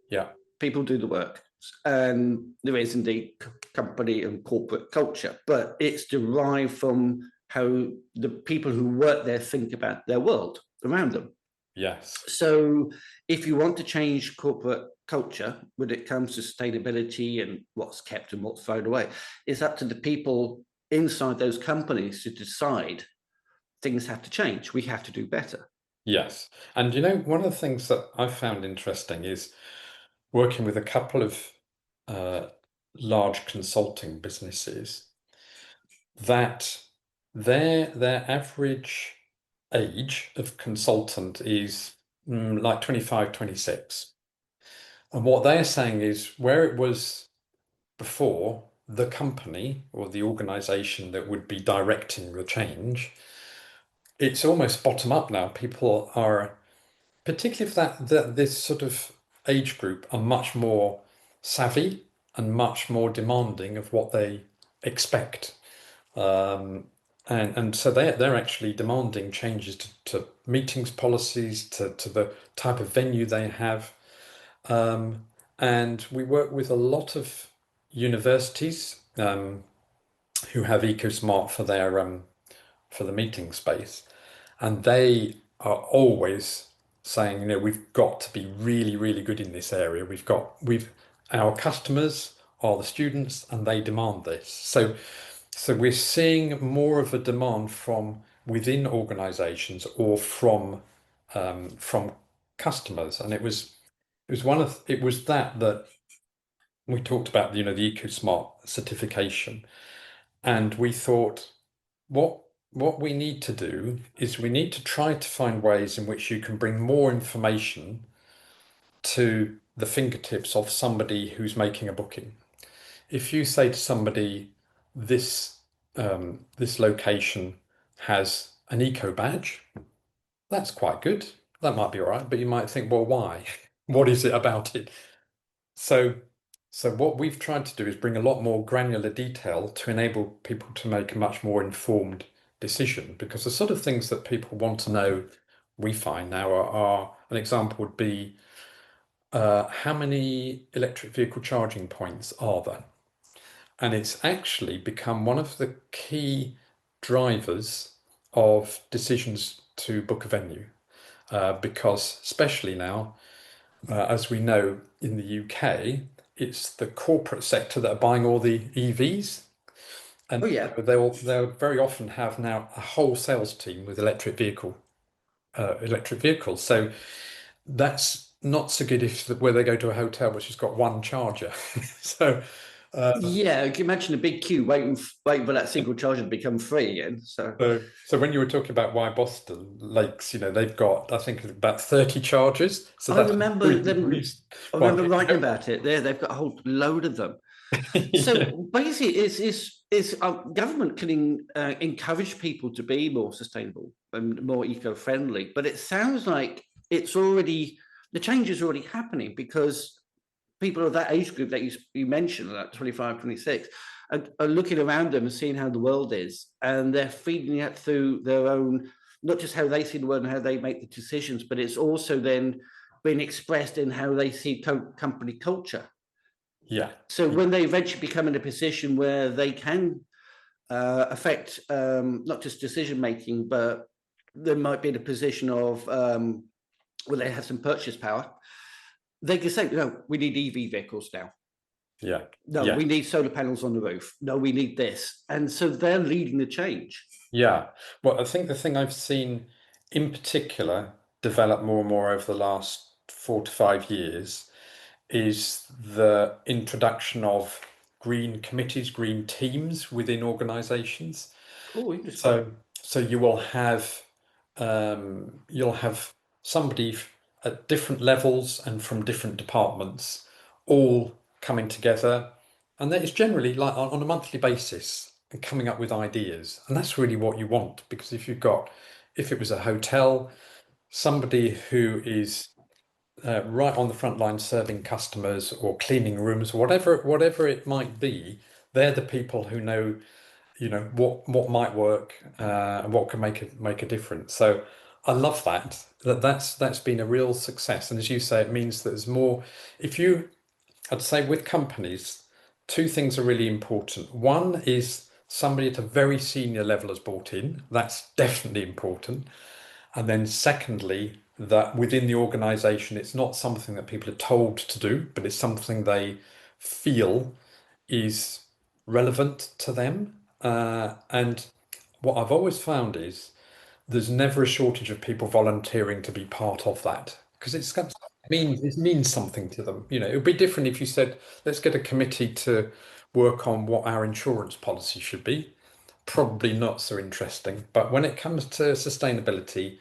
Speaker 2: Yeah.
Speaker 1: People do the work. And there is indeed company and corporate culture, but it's derived from how the people who work there think about their world around them.
Speaker 2: Yes.
Speaker 1: So if you want to change corporate culture when it comes to sustainability and what's kept and what's thrown away, it's up to the people inside those companies to decide things have to change. We have to do better.
Speaker 2: Yes. And one of the things that I found interesting is working with a couple of uh, large consulting businesses that their average age of consultant is like 25, 26. And what they're saying is where it was before, the company or the organization that would be directing the change, it's almost bottom up now. People are, particularly for that this sort of age group, are much more savvy and much more demanding of what they expect. Um, and so they're actually demanding changes to meetings policies, to the type of venue they have. Um, and we work with a lot of universities who have EcoSmart for the meeting space, and they are always saying, we've got to be really, really good in this area. We've our customers are the students, and they demand this. So we're seeing more of a demand from within organizations or from customers. And it was that we talked about, the EcoSmart certification. And we thought, what we need to do is we need to try to find ways in which you can bring more information to the fingertips of somebody who's making a booking. If you say to somebody, this this location has an eco badge, that's quite good. That might be all right, but you might think, well, why? What is it about it? So, so what we've tried to do is bring a lot more granular detail to enable people to make a much more informed decision, because the sort of things that people want to know, we find now are an example would be how many electric vehicle charging points are there? And it's actually become one of the key drivers of decisions to book a venue, because especially now, as we know in the UK, it's the corporate sector that are buying all the EVs,
Speaker 1: Oh
Speaker 2: and
Speaker 1: yeah.
Speaker 2: they'll very often have now a whole sales team with electric vehicles. So that's not so good if where they go to a hotel which has got one charger. So
Speaker 1: Yeah, you can imagine a big queue waiting for that single charger to become free again. So
Speaker 2: so when you were talking about why Boston Lakes, they've got, I think, about 30 chargers. So
Speaker 1: I
Speaker 2: that's
Speaker 1: remember them.
Speaker 2: increased
Speaker 1: I
Speaker 2: quite
Speaker 1: remember
Speaker 2: a
Speaker 1: writing
Speaker 2: bit.
Speaker 1: about it. They've got a whole load of them.
Speaker 2: Yeah.
Speaker 1: So basically, is government can encourage people to be more sustainable and more eco-friendly, but it sounds like the change is already happening because people of that age group that you mentioned, like 25, 26, are looking around them and seeing how the world is, and they're feeding it through their own, not just how they see the world and how they make the decisions, but it's also then being expressed in how they see company culture.
Speaker 2: Yeah.
Speaker 1: So when they eventually become in a position where they can affect not just decision making, but they might be in a position of where they have some purchase power, they can say, no, we need EV vehicles now.
Speaker 2: Yeah.
Speaker 1: No,
Speaker 2: Yeah.
Speaker 1: we need solar panels on the roof. No, we need this. And so they're leading the change.
Speaker 2: Yeah. Well, I think the thing I've seen in particular develop more and more over the last 4 to 5 years is the introduction of green committees, green teams within organizations.
Speaker 1: Oh, interesting.
Speaker 2: So, so you'll have somebody at different levels and from different departments all coming together, and that is generally like on a monthly basis and coming up with ideas. And that's really what you want, because if it was a hotel, somebody who is right on the front line serving customers or cleaning rooms, whatever it might be, they're the people who know, what might work and what can make a difference. So I love that's been a real success. And as you say, it means that there's more. If you, I'd say with companies, two things are really important. One is somebody at a very senior level has bought in. That's definitely important. And then secondly, that within the organization, it's not something that people are told to do, but it's something they feel is relevant to them. And what I've always found is there's never a shortage of people volunteering to be part of that, because it means something to them. It would be different if you said, let's get a committee to work on what our insurance policy should be. Probably not so interesting. But when it comes to sustainability,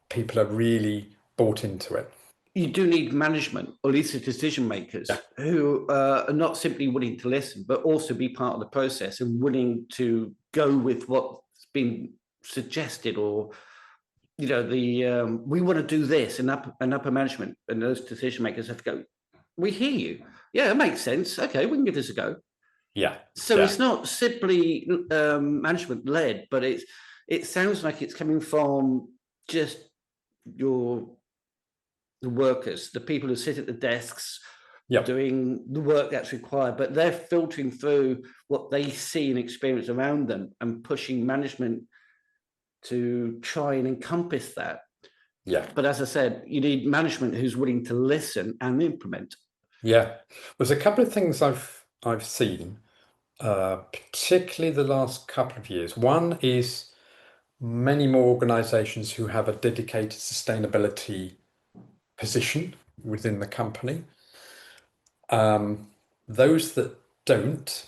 Speaker 2: people are really bought into it.
Speaker 1: you do need management, or at least the decision
Speaker 2: Yeah,
Speaker 1: makers, who are not simply willing to listen, but also be part of the process and willing to go with what's been suggested, or the we want to do this, and upper management and those decision makers have to go. We hear you. Yeah, it makes sense. Okay, we can give this a go.
Speaker 2: yeah,
Speaker 1: So
Speaker 2: yeah,
Speaker 1: it's not simply management led, but it sounds like it's coming from just your the workers, the people who sit at the desks
Speaker 2: yeah,
Speaker 1: doing the work that's required, but they're filtering through what they see and experience around them and pushing management to try and encompass that.
Speaker 2: yeah,
Speaker 1: But as I said, you need management who's willing to listen and implement.
Speaker 2: yeah. There's a couple of things I've seen, particularly the last couple of years. One is many more organizations who have a dedicated sustainability position within the company. Those that don't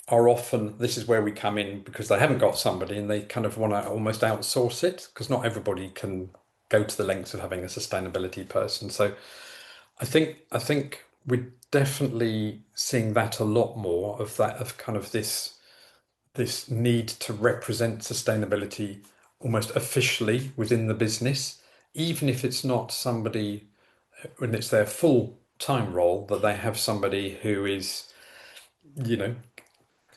Speaker 2: are often, this is where we come in because they haven't got somebody and they kind of want to almost outsource it because not everybody can go to the lengths of having a sustainability person. So I think we're definitely seeing that a lot more of that, of kind of this need to represent sustainability almost officially within the business, even if it's not somebody when it's their full-time role, that they have somebody who is, you know,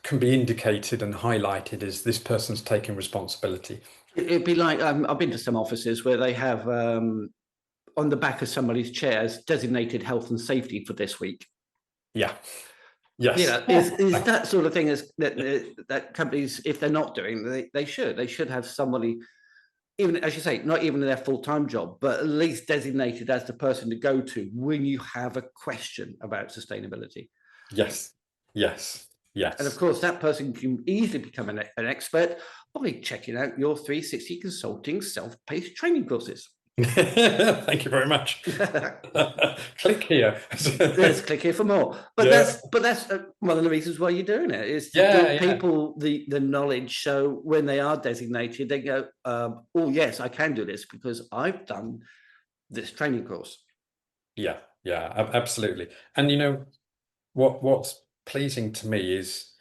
Speaker 2: can be indicated and highlighted as this person's taking responsibility.
Speaker 1: It'd be like I've been to some offices where they have on the back of somebody's chairs designated health and safety for this week.
Speaker 2: Yeah. Yes.
Speaker 1: Is that sort of thing as that companies, if they're not doing, they should have somebody, even as you say, not even in their full-time job, but at least designated as the person to go to when you have a question about sustainability.
Speaker 2: Yes. Yes.
Speaker 1: And of
Speaker 2: Yes.
Speaker 1: course, that person can easily become an expert by checking out your 360 Consulting self-paced training courses.
Speaker 2: Thank you very much. Click here.
Speaker 1: Let's click here for more. But
Speaker 2: Yeah.
Speaker 1: that's one of the reasons why you're doing it, is to
Speaker 2: Yeah.
Speaker 1: give
Speaker 2: Yeah.
Speaker 1: people the knowledge, so when they are designated, they go, "Oh yes, I can do this because I've done this training course."
Speaker 2: Yeah. Yeah. Absolutely. And what's pleasing to me is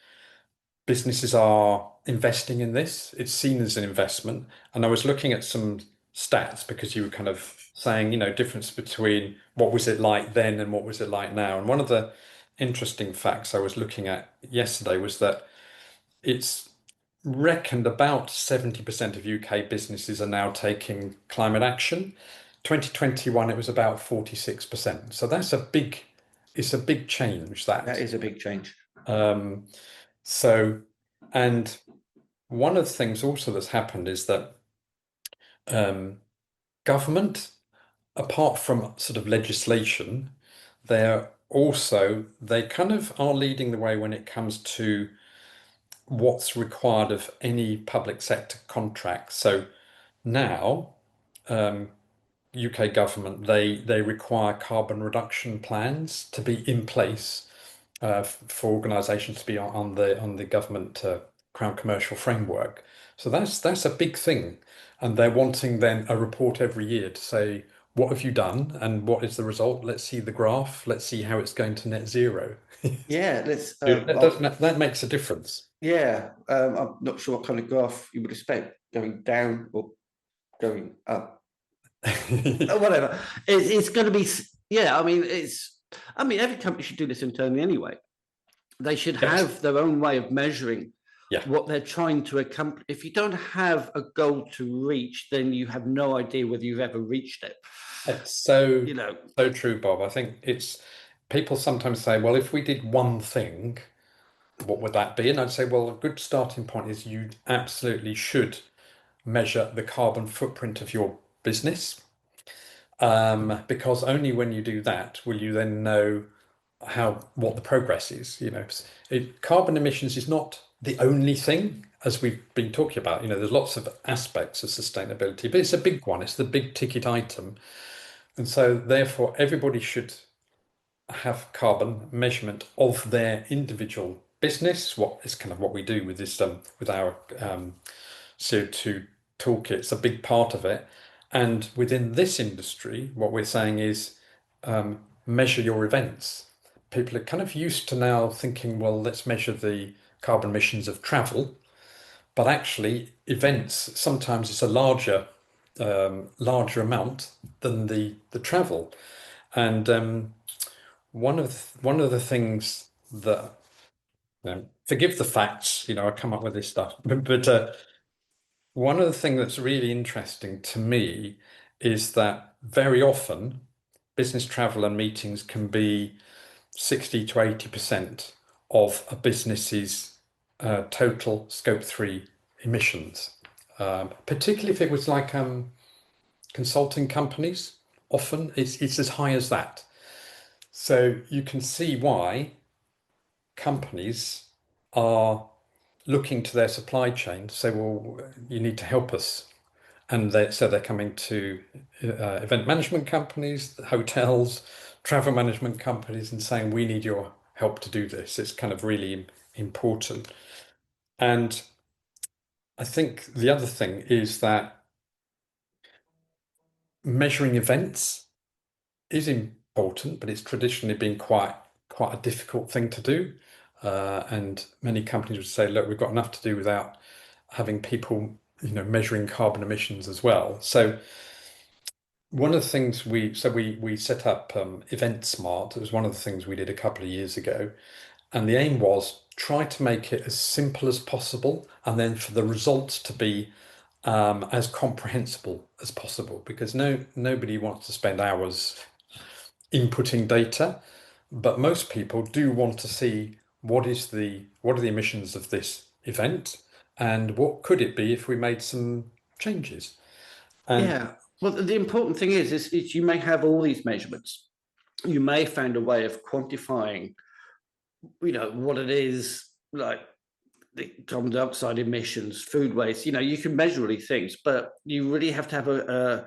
Speaker 2: businesses are investing in this. It's seen as an investment. And I was looking at some stats because you were kind of saying, difference between what was it like then and what was it like now. And one of the interesting facts I was looking at yesterday was that it's reckoned about 70% of UK businesses are now taking climate action. 2021, it was about 46%. So it's a big change
Speaker 1: That
Speaker 2: that.
Speaker 1: is a big change.
Speaker 2: Um, so, and one of the things also that's happened is that um, government, apart from sort of legislation, they kind of are leading the way when it comes to what's required of any public sector contract. So now, UK government, they require carbon reduction plans to be in place for organisations to be on the government Crown Commercial Framework. So that's a big thing, and they're wanting then a report every year to say what have you done and what is the result. Let's see the graph. Let's see how it's going to net zero.
Speaker 1: Yeah, let's.
Speaker 2: That makes a difference.
Speaker 1: I'm not sure what kind of graph you would expect, going down or going up, or whatever. It's going to be. Yeah, I mean, it's. I mean, every company should do this internally anyway. They should
Speaker 2: Yes.
Speaker 1: have their own way of measuring
Speaker 2: Yeah.
Speaker 1: what they're trying to accomplish. If you don't have a goal to reach, then you have no idea whether you've ever reached it.
Speaker 2: It's so
Speaker 1: You know,
Speaker 2: so true, Bob. I think it's people sometimes say, well, if we did one thing, what would that be? And I'd say, well, a good starting point is you absolutely should measure the carbon footprint of your business. Because only when you do that will you then know what the progress is. Carbon emissions is not the only thing, as we've been talking about. There's lots of aspects of sustainability, but it's a big one. It's the big ticket item. And so therefore everybody should have carbon measurement of their individual business. What is kind of what we do with this with our CO2 toolkit. It's a big part of it. And within this industry, what we're saying is measure your events. People are kind of used to now thinking, well, let's measure the carbon emissions of travel, but actually events sometimes it's a larger amount than the travel. And one of the things that forgive the facts, I come up with this stuff, but one of the things that's really interesting to me is that very often business travel and meetings can be 60 to 80% of a business's total scope 3 emissions. Particularly if it was like consulting companies, often it's as high as that. So you can see why companies are looking to their supply chain to say, well, you need to help us. And so they're coming to event management companies, hotels, travel management companies, and saying, we need your help to do this. It's kind of really important. And I think the other thing is that measuring events is important, but it's traditionally been quite a difficult thing to do. And many companies would say, look, we've got enough to do without having people, measuring carbon emissions as well. So one of the things we set up Event Smart. It was one of the things we did a couple of years ago, and the aim was try to make it as simple as possible, and then for the results to be as comprehensible as possible, because nobody wants to spend hours inputting data, but most people do want to see what are the emissions of this event and what could it be if we made some changes. And
Speaker 1: Yeah. Well, the important thing is you may have all these measurements. You may find a way of quantifying, what it is, like the carbon dioxide emissions, food waste. You can measure all these things, but you really have to have a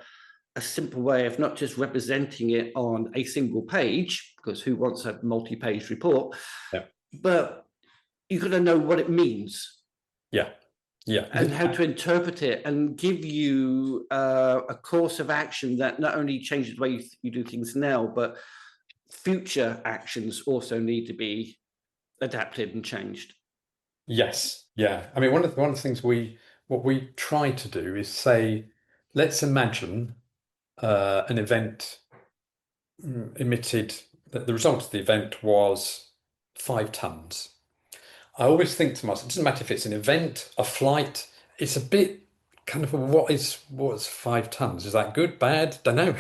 Speaker 1: simple way of not just representing it on a single page, because who wants a multi-page report,
Speaker 2: yeah,
Speaker 1: but you've got to know what it means
Speaker 2: yeah, yeah,
Speaker 1: and how to interpret it and give you a course of action that not only changes the way you do things now, but future actions also need to be adapted and changed.
Speaker 2: yes, yeah. I mean, one of the things what we try to do is say, let's imagine an event emitted that the result of the event was 5 tons. I always think to myself, it doesn't matter if it's an event, a flight, it's a bit kind of what's 5 tons? Is that good, bad? Don't know.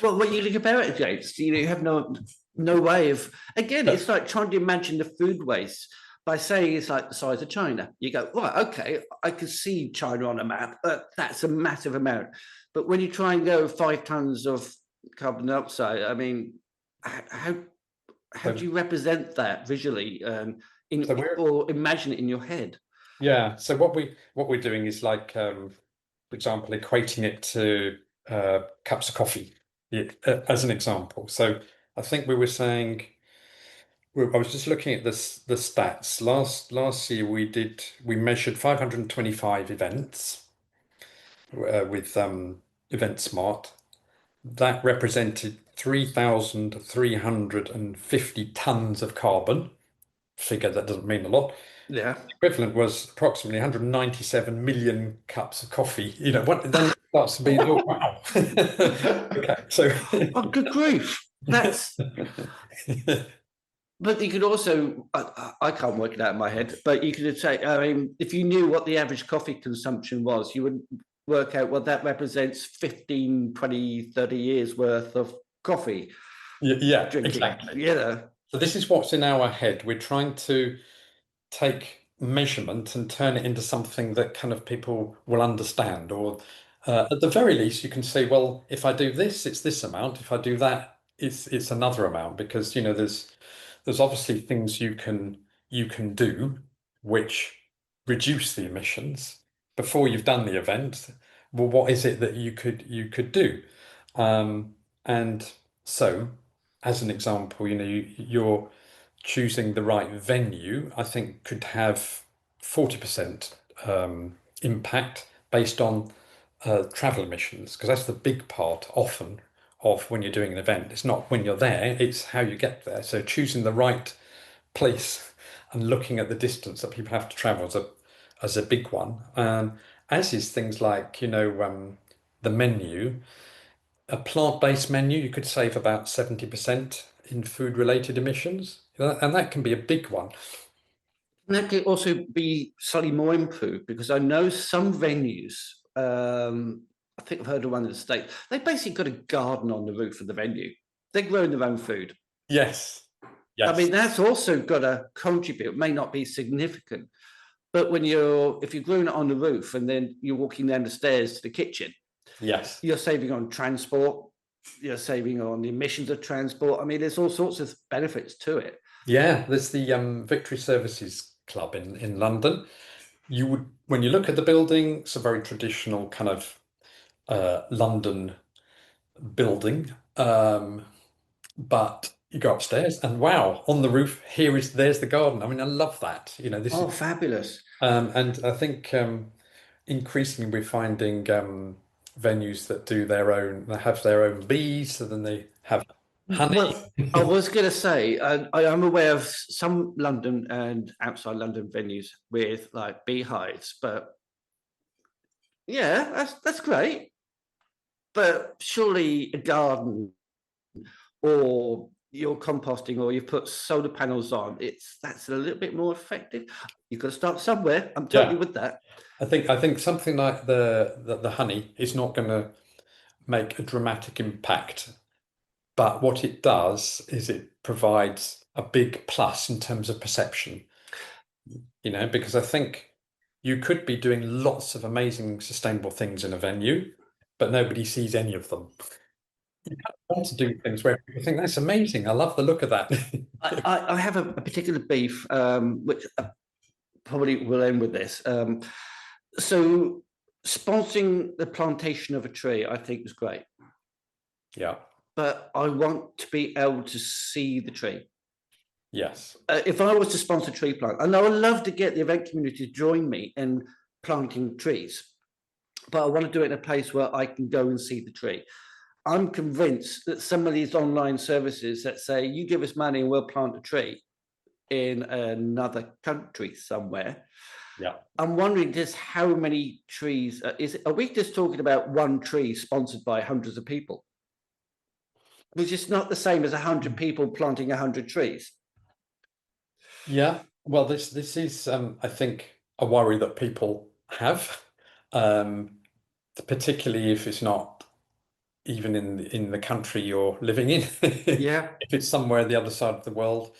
Speaker 1: Well, what you think about it against, you have no way of. Again, it's like trying to imagine the food waste by saying it's like the size of China. You go, right, okay, I can see China on a map, but that's a massive amount. But when you try and go 5 tons of carbon dioxide, I mean, how how
Speaker 2: So,
Speaker 1: do you represent that visually,
Speaker 2: so we're
Speaker 1: or imagine it in your head?
Speaker 2: yeah. So what we're doing is like, for example, equating it to cups of coffee, yeah, as an example. So I think we were saying. I was just looking at the stats. Last year we measured 525 events with Event Smart. That represented 3,350 tons of carbon. Figure that doesn't mean a lot.
Speaker 1: Yeah.
Speaker 2: Equivalent was approximately 197 million cups of coffee. Then it starts to be, oh wow. Okay, so
Speaker 1: Oh, good grief! That's. But you could also, I can't work it out in my head, but you could say, I mean, if you knew what the average coffee consumption was, you would work out, well, that represents 15, 20, 30 years worth of coffee
Speaker 2: Yeah,
Speaker 1: drinking.
Speaker 2: exactly.
Speaker 1: Yeah.
Speaker 2: So this is what's in our head. We're trying to take measurement and turn it into something that kind of people will understand, or at the very least, you can say, well, if I do this, it's this amount. If I do that, it's another amount, because there's obviously things you can do which reduce the emissions before you've done the event. Well, what is it that you could do? And so, as an example, you're choosing the right venue, I think could have 40% impact based on travel emissions, because that's the big part often of when you're doing an event. It's not when you're there, it's how you get there. So choosing the right place and looking at the distance that people have to travel as a big one. As is things like, the menu. A plant-based menu, you could save about 70% in food-related emissions. And that can be a big one.
Speaker 1: And that could also be slightly more improved because I know some venues, I think I've heard of one in the States, they basically got a garden on the roof of the venue. They're growing their own food.
Speaker 2: Yes.
Speaker 1: I
Speaker 2: Yes.
Speaker 1: mean, that's also got to contribute. It may not be significant, but if you're growing it on the roof and then you're walking down the stairs to the kitchen,
Speaker 2: Yes.
Speaker 1: you're saving on transport, you're saving on the emissions of transport. I mean, there's all sorts of benefits to it.
Speaker 2: Yeah, there's the Victory Services Club in London. When you look at the building, it's a very traditional kind of London building. But you go upstairs and wow, on the roof, there's the garden. I mean, I love that. This is,
Speaker 1: Oh, fabulous.
Speaker 2: and I think increasingly we're finding venues that have their own bees, so then they have honey.
Speaker 1: Well, I was going to say, I am aware of some London and outside London venues with like beehives, but yeah, that's great. But surely a garden or you're composting or you've put solar panels on, that's a little bit more effective. You've got to start somewhere. I'm totally
Speaker 2: Yeah,
Speaker 1: with that.
Speaker 2: I think something like the honey is not going to make a dramatic impact, but what it does is it provides a big plus in terms of perception. Because I think you could be doing lots of amazing sustainable things in a venue, but nobody sees any of them. You kind of want to do things where people think that's amazing. I love the look of that.
Speaker 1: I have a particular beef, which probably will end with this. So sponsoring the plantation of a tree, I think was great,
Speaker 2: Yeah.
Speaker 1: but I want to be able to see the tree.
Speaker 2: Yes.
Speaker 1: If I was to sponsor tree plant, and I would love to get the event community to join me in planting trees, but I want to do it in a place where I can go and see the tree. I'm convinced that some of these online services that say you give us money and we'll plant a tree in another country somewhere.
Speaker 2: Yeah.
Speaker 1: I'm wondering just how many trees are we just talking about one tree sponsored by hundreds of people, which is not the same as 100 people planting 100 trees.
Speaker 2: Yeah. Well, this is I think a worry that people have, um, particularly if it's not even in the country you're living in.
Speaker 1: Yeah,
Speaker 2: If it's somewhere the other side of the world,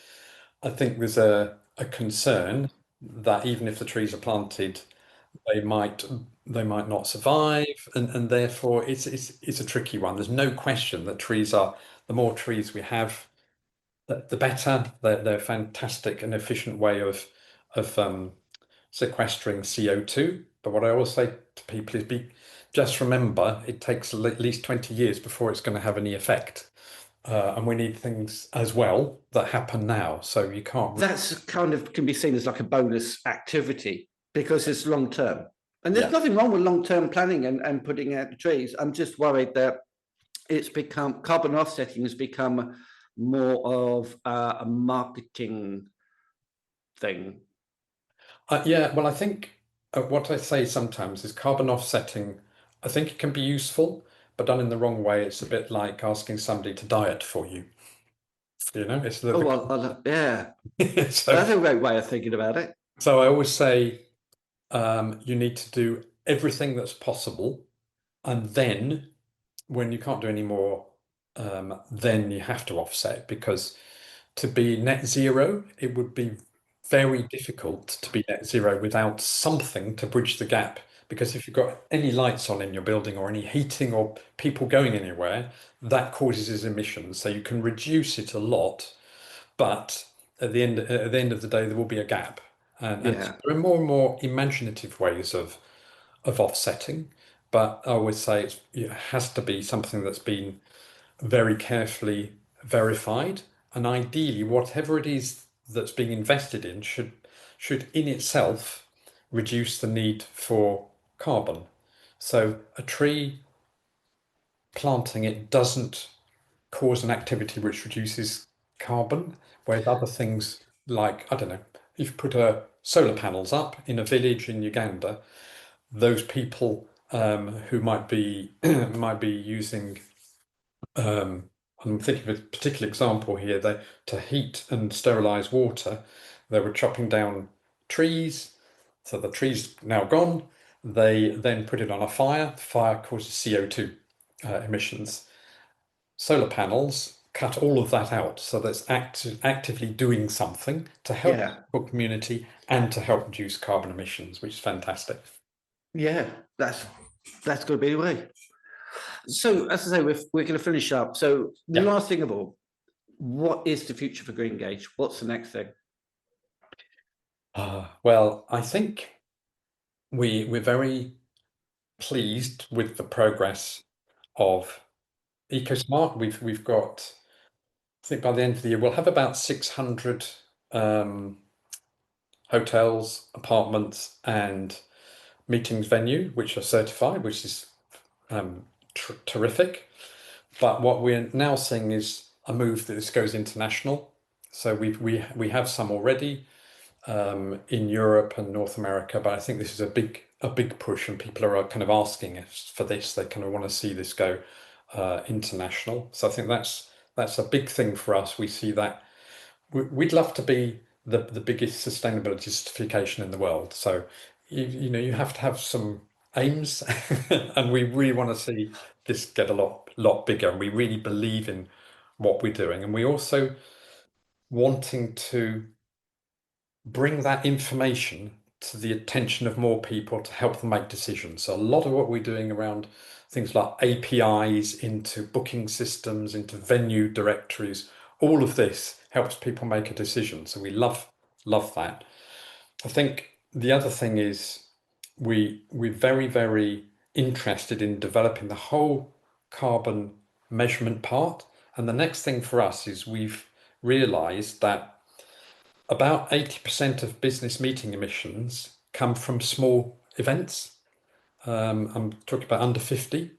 Speaker 2: I think there's a concern that even if the trees are planted, they might they might not survive, and therefore it's a tricky one. There's no question that the more trees we have, the better. They're a fantastic and efficient way of sequestering CO2. But what I always say to people is just remember it takes at least 20 years before it's going to have any effect. And we need things as well that happen now. So you can't.
Speaker 1: that's kind of can be seen as like a bonus activity because it's long term. And there's
Speaker 2: Yeah.
Speaker 1: nothing wrong with long term planning and putting out the trees. I'm just worried that it's become carbon offsetting has become more of a marketing thing.
Speaker 2: Yeah, well, I think what I say sometimes is carbon offsetting. I think it can be useful, but done in the wrong way, it's a bit like asking somebody to diet for you. It's
Speaker 1: Oh, well, yeah,
Speaker 2: so
Speaker 1: that's a great way of thinking about it.
Speaker 2: so I always say you need to do everything that's possible, and then when you can't do any more, then you have to offset because to be net zero, it would be very difficult to be net zero without something to bridge the gap. Because if you've got any lights on in your building or any heating or people going anywhere, that causes emissions. So you can reduce it a lot, but at the end of the day, there will be a gap. And
Speaker 1: Yeah.
Speaker 2: there are more and more imaginative ways of offsetting. But I would say it has to be something that's been very carefully verified, and ideally, whatever it is that's being invested in should in itself reduce the need for carbon. So a tree planting it doesn't cause an activity which reduces carbon, whereas other things like, I don't know, if you put solar panels up in a village in Uganda, those people who might be might be using I'm thinking of a particular example here. They to heat and sterilize water, they were chopping down trees, so the tree's now gone. They then put it on a fire. Fire causes CO2 emissions. Solar panels cut all of that out, so that's actively doing something to help
Speaker 1: Yeah.
Speaker 2: the community and to help reduce carbon emissions, which is fantastic.
Speaker 1: Yeah. That's going to be the way. So, as I say, we're going to finish up. So,
Speaker 2: Yeah.
Speaker 1: last thing of all, what is the future for Greengage? What's the next thing?
Speaker 2: Well, I think we're very pleased with the progress of EcoSmart. We've got, I think by the end of the year, we'll have about 600 um, hotels, apartments, and meetings venue which are certified, which is terrific. But what we're now seeing is a move that this goes international. So we have some already in Europe and North America, but I think this is a big push, and people are kind of asking us for this. They kind of want to see this go international. So I think that's a big thing for us. We see that we'd love to be the biggest sustainability certification in the world. So you know you have to have some aims, and we really want to see this get a lot bigger. And we really believe in what we're doing, and we also wanting to bring that information to the attention of more people to help them make decisions. So a lot of what we're doing around things like APIs into booking systems, into venue directories, all of this helps people make a decision. So we love that. I think the other thing is we're very interested in developing the whole carbon measurement part. And the next thing for us is we've realized that about 80% of business meeting emissions come from small events. I'm talking about under 50.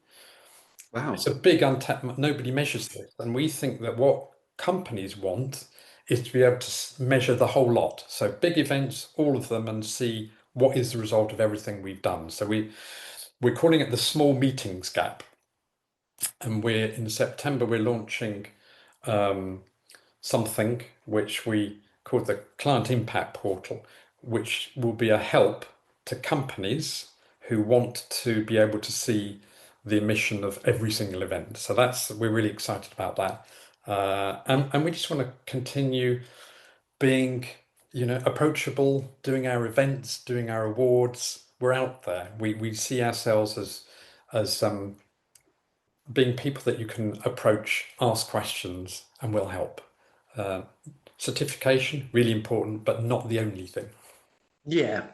Speaker 2: It's
Speaker 1: Wow.
Speaker 2: a big untapped, nobody measures this. And we think that what companies want is to be able to measure the whole lot. So big events, all of them, and see what is the result of everything we've done. So we're calling it the small meetings gap. And we're in September, we're launching something which we call the Client Impact Portal, which will be a help to companies who want to be able to see the emission of every single event. So we're really excited about that. And we just want to continue being, approachable, doing our events, doing our awards. We're out there. We see ourselves as being people that you can approach, ask questions, and we'll help. Uh, Certification, really important, but not the only thing.
Speaker 1: Yeah.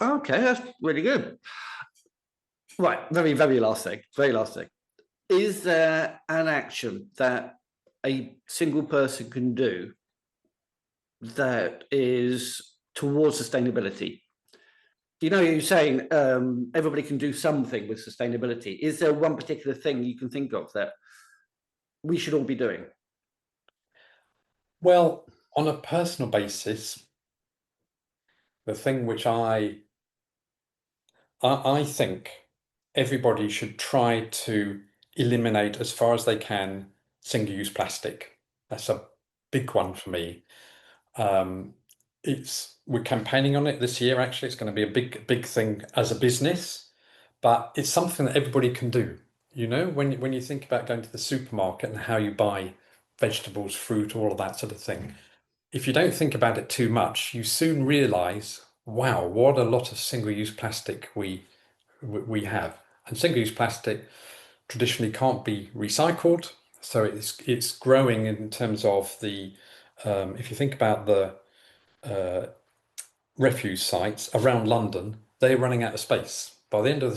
Speaker 1: Okay, that's really good. Right. Very last thing. Very last thing. Is there an action that a single person can do that is towards sustainability? You're saying everybody can do something with sustainability. Is there one particular thing you can think of that we should all be doing?
Speaker 2: Well, on a personal basis, the thing which I think everybody should try to eliminate as far as they can single-use plastic. That's a big one for me. Um, we're campaigning on it this year. Actually, it's going to be a big thing as a business, but it's something that everybody can do. When you think about going to the supermarket and how you buy vegetables, fruit, all of that sort of thing, if you don't think about it too much, you soon realize, wow, what a lot of single-use plastic we have. And single-use plastic traditionally can't be recycled, so it's growing in terms of the if you think about the refuse sites around London, they're running out of space. By the end of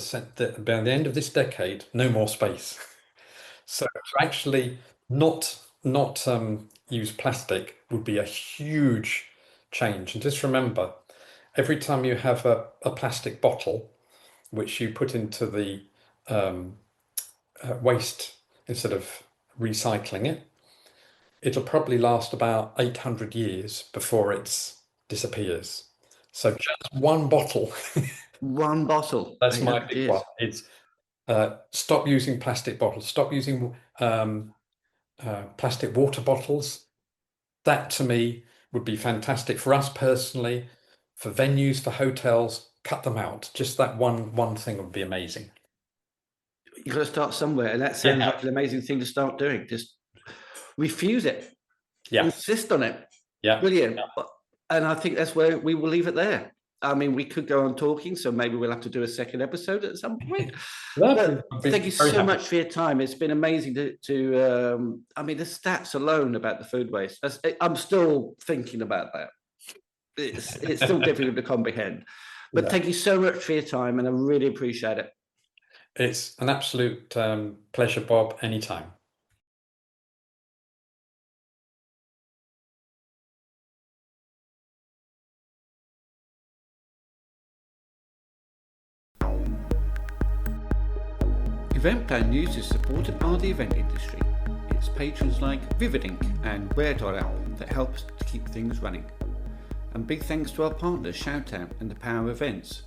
Speaker 2: by the end of this decade, no more space. So to actually not use plastic would be a huge change. And just remember, every time you have a plastic bottle, which you put into the waste instead of recycling it, it'll probably last about 800 years before it disappears. So just one bottle,
Speaker 1: One bottle,
Speaker 2: that's my
Speaker 1: 800
Speaker 2: big one.
Speaker 1: years.
Speaker 2: It's stop using plastic bottles, stop using plastic water bottles. That to me would be fantastic for us personally, for venues, for hotels. Cut them out. Just that one thing would be amazing.
Speaker 1: You've got to start somewhere, and that sounds
Speaker 2: Yeah,
Speaker 1: like an amazing thing to start doing. Just refuse it,
Speaker 2: yeah,
Speaker 1: insist on it.
Speaker 2: yeah.
Speaker 1: Brilliant. And I think that's where we will leave it there. I mean, we could go on talking, so maybe we'll have to do a second episode at some point.
Speaker 2: Lovely.
Speaker 1: But
Speaker 2: I'd be
Speaker 1: thank you
Speaker 2: very
Speaker 1: so
Speaker 2: happy.
Speaker 1: much for your time. It's been amazing I mean, the stats alone about the food waste. I'm still thinking about that. It's still difficult to comprehend. But
Speaker 2: Yeah.
Speaker 1: thank you so much for your time, and I really appreciate it.
Speaker 2: It's an absolute pleasure, Bob, anytime.
Speaker 1: Event Plan News is supported by the event industry. It's patrons like Vivid Ink and Rare.app that helps to keep things running. And big thanks to our partners Shoutout and the Power Events.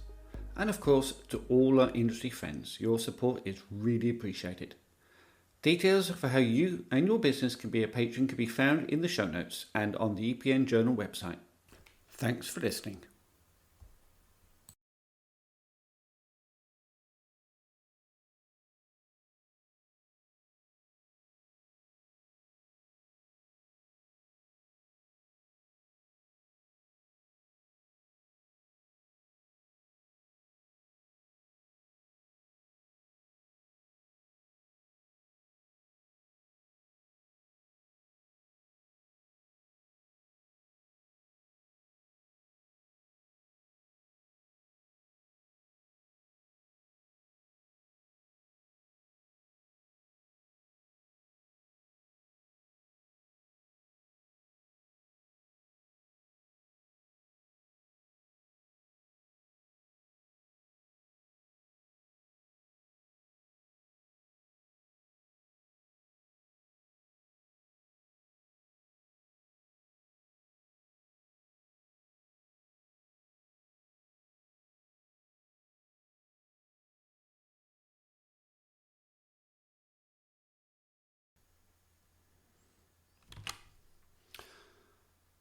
Speaker 1: And of course to all our industry friends. Your support is really appreciated. Details for how you and your business can be a patron can be found in the show notes and on the EPN Journal website. Thanks for listening.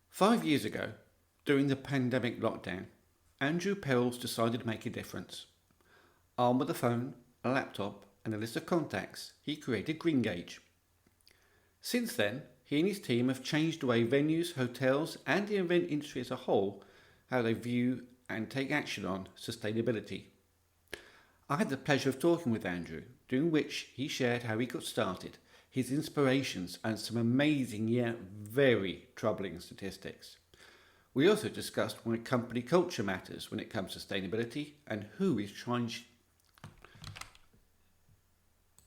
Speaker 1: Five years ago, during the pandemic lockdown, Andrew Perolls decided to make a difference. Armed with a phone, a laptop, and a list of contacts, he created Greengage. Since then, he and his team have changed the way venues, hotels, and the event industry as a whole how they view and take action on sustainability. I had the pleasure of talking with Andrew, during which he shared how he got started, his inspirations, and some amazing yet very troubling statistics. We also discussed why company culture matters when it comes to sustainability and who is trying